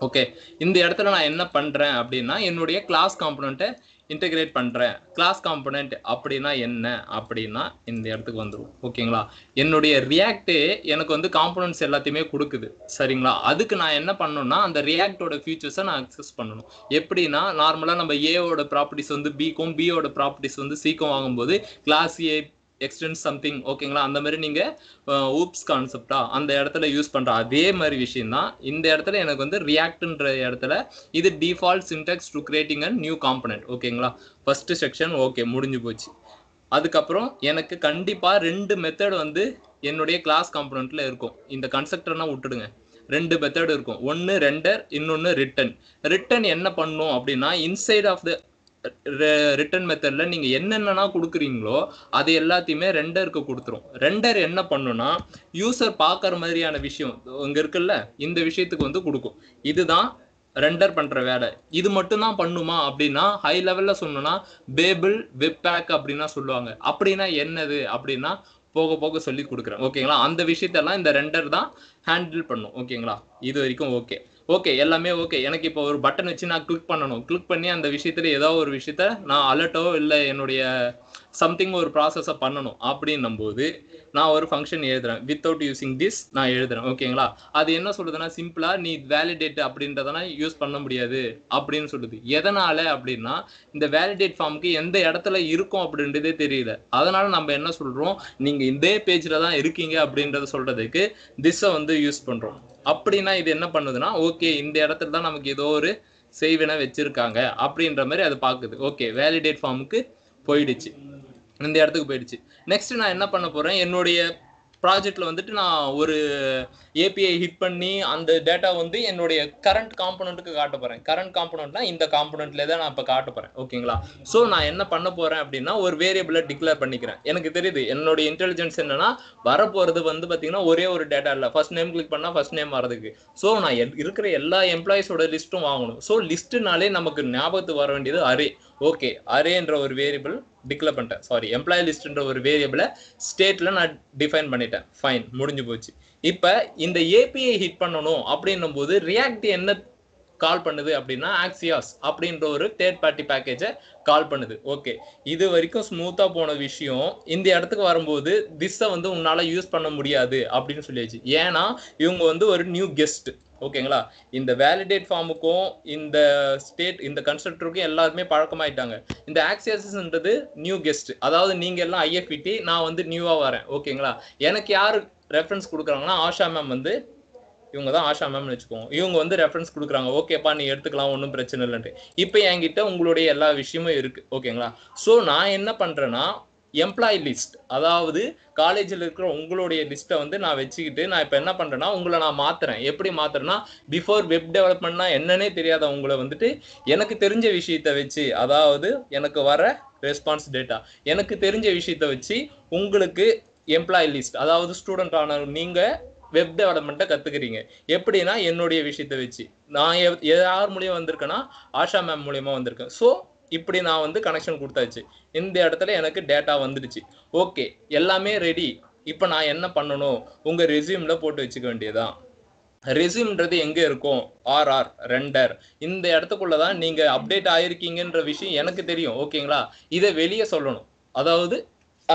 ஓகே, இந்த இடத்துல நான் என்ன பண்றேன் அப்படின்னா என்னுடைய கிளாஸ் காம்பனன்ட்டை இன்டகிரேட் பண்றேன். கிளாஸ் காம்பனன்ட் அப்படின்னா என்ன அப்படின்னா இந்த இடத்துக்கு வந்துடும். ஓகேங்களா, என்னுடைய ரியாக்டே எனக்கு வந்து காம்பனன்ட்ஸ் எல்லாத்தையுமே கொடுக்குது. சரிங்களா, அதுக்கு நான் என்ன பண்ணணும்னா அந்த ரியாக்டோட ஃபியூச்சர்ஸை நான் அக்சஸ் பண்ணணும். எப்படின்னா நார்மலா நம்ம ஏவோட ப்ராப்பர்ட்டிஸ் வந்து பிக்கும், பியோட ப்ராப்பர்ட்டிஸ் வந்து சிக்கும் வாங்கும்போது கிளாஸ் ஏ எக்ஸ்டென்ட் சம்திங், ஓகேங்களா, அந்த மாதிரி நீங்க ஊப்ஸ் கான்செப்டா அந்த இடத்துல யூஸ் பண்ற அதே மாதிரி விஷயம் தான் இந்த இடத்துல எனக்கு வந்து ரியாக்ட்ன்ற இடத்துல இது default syntax to creating a new component. ஓகேங்களா, ஃபர்ஸ்ட் செக்ஷன் ஓகே முடிஞ்சு போச்சு. அதுக்கப்புறம் எனக்கு கண்டிப்பா 2 மெத்தட் வந்து என்னுடைய கிளாஸ் காம்பனன்ட்ல இருக்கும். இந்த கன்ஸ்ட்ரக்டர்னா விட்டுடுங்க, 2 மெத்தட் இருக்கும். ஒன்னு ரெண்டர், இன்னொன்னு ரிட்டர்ன். ரிட்டர்ன் என்ன பண்ணும் அப்படின்னா இன்சைட் ஆஃப் த ரிட்டர்ன் மெத்தட்ல நீங்க என்னென்னா கொடுக்குறீங்களோ அது எல்லாத்தையுமே ரெண்டருக்கு கொடுத்துரும். ரெண்டர் என்ன பண்ணுன்னா யூசர் பார்க்குற மாதிரியான விஷயம் இங்க இருக்குல்ல, இந்த விஷயத்துக்கு வந்து கொடுக்கும். இதுதான் ரெண்டர் பண்ற வேலை. இது மட்டும் தான் பண்ணுமா அப்படின்னா ஹை லெவல்ல சொன்னோம்னா பேபிள் வெப் பேக் அப்படின்னா சொல்லுவாங்க. அப்படின்னா என்னது அப்படின்னா போக போக சொல்லி கொடுக்குறேன். ஓகேங்களா, அந்த விஷயத்தெல்லாம் இந்த ரெண்டர் தான் ஹேண்டில் பண்ணும். ஓகேங்களா, இது வரைக்கும் ஓகே. ஓகே, எல்லாமே ஓகே. எனக்கு இப்போ ஒரு பட்டன் வச்சு நான் கிளிக் பண்ணணும். கிளிக் பண்ணி அந்த விஷயத்துல ஏதோ ஒரு விஷயத்த நான் அலர்ட்டோ இல்லை என்னுடைய சம்திங் ஒரு ப்ராசஸை பண்ணணும் அப்படின்னும் போது நான் ஒரு ஃபங்க்ஷன் எழுதுறேன். வித்தவுட் யூசிங் திஸ் நான் எழுதுறேன். ஓகேங்களா, அது என்ன சொல்லுதுன்னா சிம்பிளா நீ வேலிடேட் அப்படின்றதெல்லாம் யூஸ் பண்ண முடியாது அப்படின்னு சொல்லுது. எதனால அப்படின்னா இந்த வேலிடேட் ஃபார்முக்கு எந்த இடத்துல இருக்கும் அப்படின்றதே தெரியல. அதனால நம்ம என்ன சொல்றோம், நீங்க இதே பேஜ்ல தான் இருக்கீங்க அப்படின்றத சொல்றதுக்கு திஸ்ஸை வந்து யூஸ் பண்றோம். அப்படின்னா இது என்ன பண்ணுதுன்னா ஓகே இந்த இடத்துல தான் நமக்கு ஏதோ ஒரு செய்வினை வச்சிருக்காங்க அப்படின்ற மாதிரி அது பாக்குது. ஓகே, வேலிடேட் ஃபார்முக்கு போயிடுச்சு, இந்த இடத்துக்கு போயிடுச்சு. நெக்ஸ்ட் நான் என்ன பண்ண போறேன், என்னுடைய ப்ராஜெக்ட்ல வந்துட்டு நான் ஒரு ஏபிஐ ஹிட் பண்ணி அந்த டேட்டா வந்து என்னுடைய கரண்ட் காம்பனன்ட்டுக்கு காட்ட போறேன். கரண்ட் காம்பனன்ட்னா இந்த காம்பனன்ட்ல தான் நான் இப்ப காட்ட போறேன். ஓகேங்களா, சோ நான் என்ன பண்ண போறேன் அப்படின்னா ஒரு வேரியபிளை டிக்ளேர் பண்ணிக்கிறேன். எனக்கு தெரியுது என்னுடைய இன்டெலிஜென்ஸ் என்னன்னா வரப்போறது வந்து பாத்தீங்கன்னா ஒரே ஒரு டேட்டா இல்ல, ஃபர்ஸ்ட் நேம் கிளிக் பண்ணா ஃபர்ஸ்ட் நேம் வரதுக்கு. சோ நான் இருக்கிற எல்லா எம்ப்ளாயிஸோட லிஸ்ட்டும் வாங்கணும். சோ லிஸ்ட்னாலே நமக்கு ஞாபகத்துக்கு வர வேண்டியது அரே. ஓகே அரேன்ற ஒரு வேரியபிள் டிக்ளேர் பண்ணிட்டேன், சாரி எம்ப்ளாயி லிஸ்ட்ன்ற ஒரு வேரியபிளை ஸ்டேட்ல நான் டிஃபைன் பண்ணிட்டேன், ஃபைன், முடிஞ்சு போச்சு. இப்போ இந்த ஏபிஐ ஹிட் பண்ணணும் அப்படின்னும் போது ரியாக்ட் என்ன கால் பண்ணுது அப்படின்னா ஆக்சியாஸ் அப்படின்ற ஒரு தேர்ட் பார்ட்டி பேக்கேஜை கால் பண்ணுது. ஓகே, இது வரைக்கும் ஸ்மூத்தா போன விஷயம் இந்த இடத்துக்கு வரும்போது திஸ்ஸை வந்து உன்னால யூஸ் பண்ண முடியாது அப்படின்னு சொல்லியாச்சு. ஏன்னா இவங்க வந்து ஒரு நியூ கெஸ்ட். ஓகேங்களா, இந்த வேலிடேட் ஃபார்முக்கும் இந்த ஸ்டேட் இந்த கன்ஸ்ட்ரக்டருக்கும் எல்லாருமே பழக்கமாயிட்டாங்க. இந்த ஆக்சியாஸ்ன்றது நியூ கெஸ்ட், அதாவது நீங்க எல்லாம் ஐஎஃப்இடி, நான் வந்து நியூவா வரேன். ஓகேங்களா, எனக்கு யாரு ரெஃபரன்ஸ் கொடுக்குறாங்கன்னா ஆஷா மேம் வந்து, இவங்க தான் ஆஷா மேம்னு வச்சுக்கோங்க, இவங்க வந்து ரெஃபரன்ஸ் கொடுக்குறாங்க. ஓகேப்பா நீ எடுத்துக்கலாம், ஒன்றும் பிரச்சனை இல்லைன்ட்டு. இப்போ என்கிட்ட உங்களுடைய எல்லா விஷயமும் இருக்கு. ஓகேங்களா, ஸோ நான் என்ன பண்றேன்னா எம்ப்ளாயி லிஸ்ட், அதாவது காலேஜில் இருக்கிற உங்களுடைய லிஸ்ட்டை வந்து நான் வச்சுக்கிட்டு நான் இப்போ என்ன பண்றேன்னா உங்களை நான் மாத்துறேன். எப்படி மாத்துறேன்னா, பிஃபோர் வெப் டெவலப்மெண்ட்னா என்னன்னே தெரியாத உங்களை வந்துட்டு எனக்கு தெரிஞ்ச விஷயத்த வச்சு, அதாவது எனக்கு வர ரெஸ்பான்ஸ் டேட்டா எனக்கு தெரிஞ்ச விஷயத்த வச்சு உங்களுக்கு எம்ப்ளாயி லிஸ்ட், அதாவது ஸ்டூடெண்ட் ஆன நீங்க வெப் டெவலப்மெண்ட்டை கத்துக்கிறீங்க. எப்படின்னா என்னுடைய விஷயத்தை வச்சு நான் யார் மூலியமா வந்திருக்கேன்னா ஆஷா மேம் மூலியமா வந்திருக்கேன். ஸோ இப்படி நான் வந்து கனெக்ஷன் கொடுத்தாச்சு. இந்த இடத்துல எனக்கு டேட்டா வந்துடுச்சு. ஓகே, எல்லாமே ரெடி. இப்போ நான் என்ன பண்ணணும், உங்க ரெஸ்யூம்ல போட்டு வச்சுக்க வேண்டியதான். ரெஸ்யூம்ன்றது எங்க இருக்கும், ஆர்ஆர் ரெண்டர், இந்த இடத்துக்குள்ளதான் நீங்க அப்டேட் ஆயிருக்கீங்கன்ற விஷயம் எனக்கு தெரியும். ஓகேங்களா, இதை வெளியே சொல்லணும், அதாவது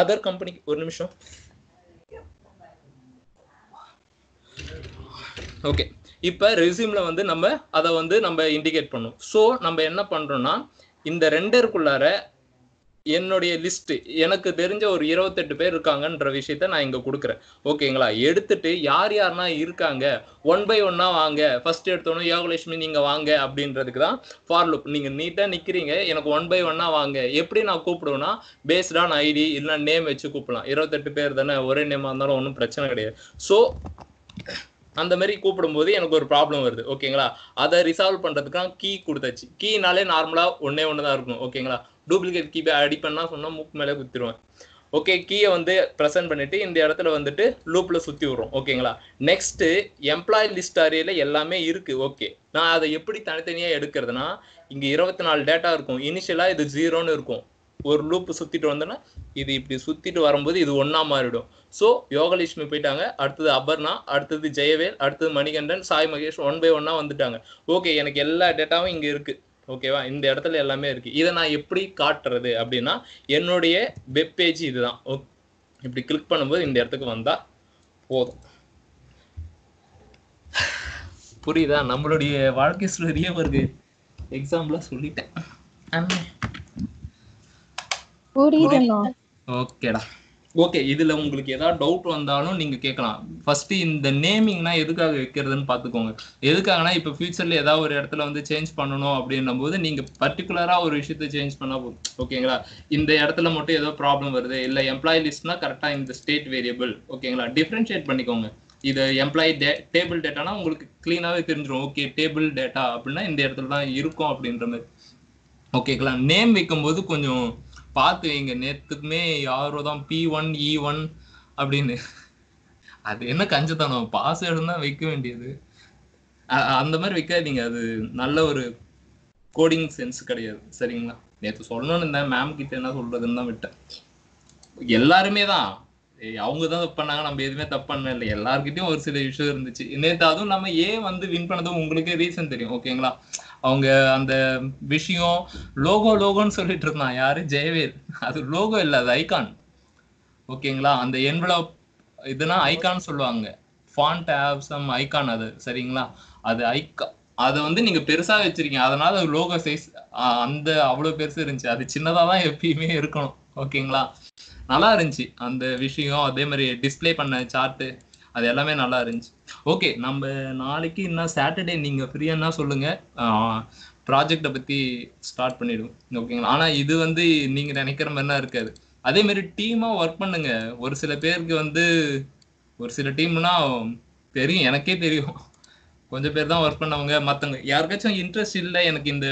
அதர் கம்பெனிக்கு. ஒரு நிமிஷம். ஓகே, இப்போ ரெஸ்யூம்ல வந்து நம்ம அதை வந்து நம்ம இண்டிகேட் பண்ணோம். ஸோ நம்ம என்ன பண்றோம்னா இந்த ரெண்டருக்குள்ளார என்னுடைய லிஸ்ட், எனக்கு தெரிஞ்ச ஒரு 28 பேர் இருக்காங்கன்ற விஷயத்த நான் இங்க கொடுக்குறேன். ஓகேங்களா, எடுத்துட்டு யார் யாருன்னா இருக்காங்க ஒன் பை ஒன்னா வாங்க. ஃபர்ஸ்ட் எடுத்தோன்னு யோகலட்சுமி நீங்க வாங்க அப்படின்றதுக்கு தான் ஃபார் லூப். நீங்க நீட்டா நிக்கிறீங்க, எனக்கு ஒன் பை ஒன்னா வாங்க. எப்படி நான் கூப்பிடுவேன்னா பேஸ்ட் ஆன் ஐடி இல்லைன்னா நேம் வச்சு கூப்பிடலாம். 28 பேர் தானே, ஒரே நேமா இருந்தாலும் ஒன்றும் பிரச்சனை கிடையாது. ஸோ அந்த மாதிரி கூப்பிடும்போது எனக்கு ஒரு ப்ராப்ளம் வருது. ஓகேங்களா, அதை ரிசால்வ் பண்றதுக்காக கீ கொடுத்தாச்சு. கீனாலே நார்மலா ஒன்னே தான் இருக்கும். ஓகேங்களா, டூப்ளிகேட் கீ அடி பண்ணா சொன்னா மூக்கு மேலே குத்திடுவேன். ஓகே, கீயை வந்து ப்ரெசென்ட் பண்ணிட்டு இந்த இடத்துல வந்துட்டு லூப்ல சுத்தி விடுறோம். ஓகேங்களா, நெக்ஸ்ட் எம்ப்ளாயி லிஸ்ட் அரேல எல்லாமே இருக்கு. ஓகே, நான் அதை எப்படி தனித்தனியா எடுக்கிறதுனா, இங்க 24 டேட்டா இருக்கும். இனிஷியலா இது 0ன்னு இருக்கும். ஒரு லூப் சுத்திட்டு வந்தோன்னா இது இப்படி சுத்திட்டு வரும்போது இது ஒன்னா மாறிடும். ஸோ யோகலட்சுமி போயிட்டாங்க, அடுத்தது அபர்ணா, அடுத்தது ஜெயவேல், அடுத்தது மணிகண்டன், சாய் மகேஷ், ஒன் பை ஒன்னா வந்துட்டாங்க. ஓகே, எனக்கு எல்லா டேட்டாவும் இங்க இருக்கு. ஓகேவா, இந்த இடத்துல எல்லாமே இருக்கு. இதை நான் எப்படி காட்டுறது அப்படின்னா என்னுடைய வெப் பேஜ் இதுதான். இப்படி கிளிக் பண்ணும்போது இந்த இடத்துக்கு வந்தா போதும். புரியுதா, நம்மளுடைய வாழ்க்கை ஸ்டோரியே வருது. எக்ஸாம்பிளா சொல்லிட்டேன். ஓகேடா, ஓகே. இதுல உங்களுக்கு ஏதாவது டவுட் வந்தாலும் நீங்க கேட்கலாம். ஃபர்ஸ்ட் இந்த நேமிங்னா எதுக்காக வைக்கிறதுன்னு பாத்துக்கோங்க. எதுக்காகனா இப்ப ஃபியூச்சர்ல ஏதாவது ஒரு இடத்துல வந்து சேஞ்ச் பண்ணணும் அப்படின்னும் போது நீங்க பர்டிகுலரா ஒரு விஷயத்த சேஞ்ச் பண்ணா போதும். ஓகேங்களா, இந்த இடத்துல மட்டும் ஏதோ ப்ராப்ளம் வருது, இல்ல எம்ப்ளாயி லிஸ்ட்னா கரெக்டா இந்த ஸ்டேட் வேரியபிள். ஓகேங்களா, டிஃபரன்ஷியேட் பண்ணிக்கோங்க. இது எம்ப்ளாயி டேபிள் டேட்டானா உங்களுக்கு கிளீனாவே தெரிஞ்சிடும். ஓகே, டேபிள் டேட்டா அப்படின்னா இந்த இடத்துல தான் இருக்கும் அப்படின்ற மாதிரி. ஓகேங்களா, நேம் வைக்கும்போது கொஞ்சம் பார்த்து வைங்க. நேத்துக்குமே யாரோ தான் P1 E1 அப்படின்னு, அது என்ன கஞ்சத்தனம், பாஸ்வேர்டு தான் வைக்க வேண்டியது. அந்த மாதிரி வைக்காதீங்க, அது நல்ல ஒரு கோடிங் சென்ஸ் கிடையாது. சரிங்களா, நேற்று சொல்லணும்னு இருந்தேன், மேம் கிட்ட என்ன சொல்றதுன்னு தான் விட்டேன். எல்லாருமே தான் அவங்க தான் தப்பு பண்ணாங்க, நம்ம எதுவுமே தப்பு பண்ண இல்லை. எல்லாருக்கிட்டையும் ஒரு சில விஷயம் இருந்துச்சு நேற்று. அதுவும் நம்ம ஏன் வந்து வின் பண்ணதும் உங்களுக்கே ரீசன் தெரியும். ஓகேங்களா, அவங்க அந்த விஷயம் லோகோன்னு சொல்லிட்டு இருந்தான் யாரு, ஜெயவேல். அது லோகோ இல்லை, அது ஐகான். ஓகேங்களா, அந்த என்வலப் இதுனா ஐகான் சொல்லுவாங்க. ஃபாண்ட் ஹேவ் சம் ஐகான், அது சரிங்களா. அது அதை வந்து நீங்க பெருசா வச்சிருக்கீங்க, அதனால லோகோ சைஸ் அந்த அவ்வளவு பெருசு இருந்துச்சு. அது சின்னதா தான் எப்பயுமே இருக்கணும். ஓகேங்களா, நல்லா இருந்துச்சு அந்த விஷயம். அதே மாதிரி டிஸ்பிளே பண்ண சார்ட்டு அது எல்லாமே நல்லா இருந்துச்சு. ஓகே, நம்ம நாளைக்கு இன்னும் சாட்டர்டே நீங்க ஃப்ரீயா சொல்லுங்க, ப்ராஜெக்டை பத்தி ஸ்டார்ட் பண்ணிடுவோம். ஓகேங்களா, ஆனா இது வந்து நீங்க நினைக்கிற மாதிரிலாம் இருக்காது. அதே மாதிரி டீமா ஒர்க் பண்ணுங்க. ஒரு சில பேருக்கு வந்து ஒரு சில டீம்னா தெரியும், எனக்கே தெரியும். கொஞ்சம் பேர் தான் ஒர்க் பண்ணவங்க. மற்றவங்க யாருக்காச்சும் இன்ட்ரெஸ்ட் இல்லை, எனக்கு இந்த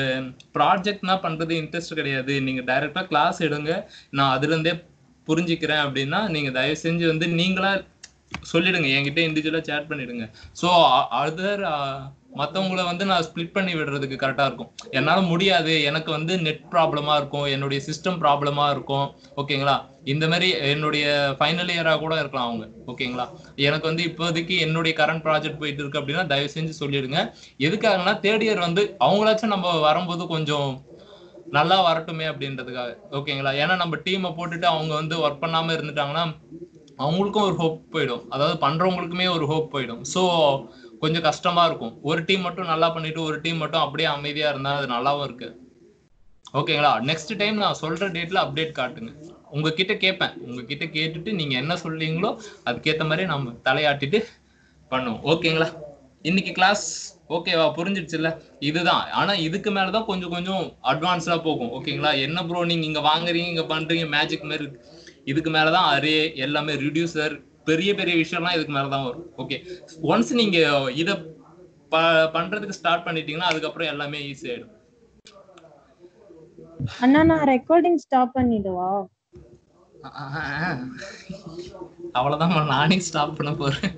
ப்ராஜெக்ட்னா பண்றது இன்ட்ரெஸ்ட் கிடையாது, நீங்க டைரக்டா கிளாஸ் எடுங்க, நான் அதுல இருந்தே புரிஞ்சுக்கிறேன் அப்படின்னா நீங்க தயவு செஞ்சு வந்து நீங்களா சொல்லிடுங்க, என்கிட்ட இண்டிவிஜுவலா சேட் பண்ணிடுங்க. ஸோ அதர் மற்றவங்கள வந்து நான் ஸ்ப்ளிட் பண்ணி விடுறதுக்கு கரெக்டாக இருக்கும். என்னால் முடியாது, எனக்கு வந்து நெட் ப்ராப்ளமாக இருக்கும், என்னுடைய சிஸ்டம் ப்ராப்ளமாக இருக்கும், ஓகேங்களா. இந்த மாதிரி என்னுடைய ஃபைனல் இயராக கூட இருக்கலாம் அவங்க, ஓகேங்களா. எனக்கு வந்து இப்போதைக்கு என்னுடைய கரண்ட் ப்ராஜெக்ட் போயிட்டு இருக்கு அப்படின்னா தயவு செஞ்சு சொல்லிடுங்க. எதுக்காகனா தேர்ட் இயர் வந்து அவங்களாச்சும் நம்ம வரும்போது கொஞ்சம் நல்லா வரட்டுமே அப்படின்றதுக்காக, ஓகேங்களா. ஏன்னா நம்ம டீமை போட்டுட்டு அவங்க வந்து ஒர்க் பண்ணாமல் இருந்துட்டாங்கன்னா அவங்களுக்கும் ஒரு ஹோப் போயிடும், அதாவது பண்றவங்களுக்குமே ஒரு ஹோப் போயிடும். ஸோ கொஞ்சம் கஷ்டமா இருக்கும். ஒரு டீம் மட்டும் நல்லா பண்ணிட்டு ஒரு டீம் மட்டும் அப்படியே அமைதியா இருந்தா அது நல்லாவும் இருக்கு, ஓகேங்களா. நெக்ஸ்ட் டைம் நான் சொல்ற டேட்ல அப்டேட் காட்டுங்க. உங்ககிட்ட கேட்பேன், உங்ககிட்ட கேட்டுட்டு நீங்க என்ன சொல்றீங்களோ அதுக்கேற்ற மாதிரி நம்ம தலையாட்டிட்டு பண்ணுவோம், ஓகேங்களா. இன்னைக்கு கிளாஸ் ஓகேவா, புரிஞ்சிடுச்சுல்ல. இதுதான். ஆனா இதுக்கு மேலதான் கொஞ்சம் கொஞ்சம் அட்வான்ஸா போகும், ஓகேங்களா. என்ன ப்ரோ நீங்க இங்க வாங்குறீங்க இங்க பண்றீங்க மேஜிக் மாதிரி இருக்கு. இதுக்கு மேலதான் அரே எல்லாமே ரிடியூசர் பெரிய பெரிய விஷயம்லாம் இதுக்கு மேலதான் வரும். ஓகே, ஒன்ஸ் நீங்க இத பண்றதுக்கு ஸ்டார்ட் பண்ணிட்டீங்கன்னா அதுக்கப்புறம் எல்லாமே ஈஸி ஆயிடும். அண்ணா நான் ரெக்கார்டிங் ஸ்டாப் பண்ணிடுவா? அவ்வளவுதான் நானே ஸ்டாப் பண்ண போறேன்.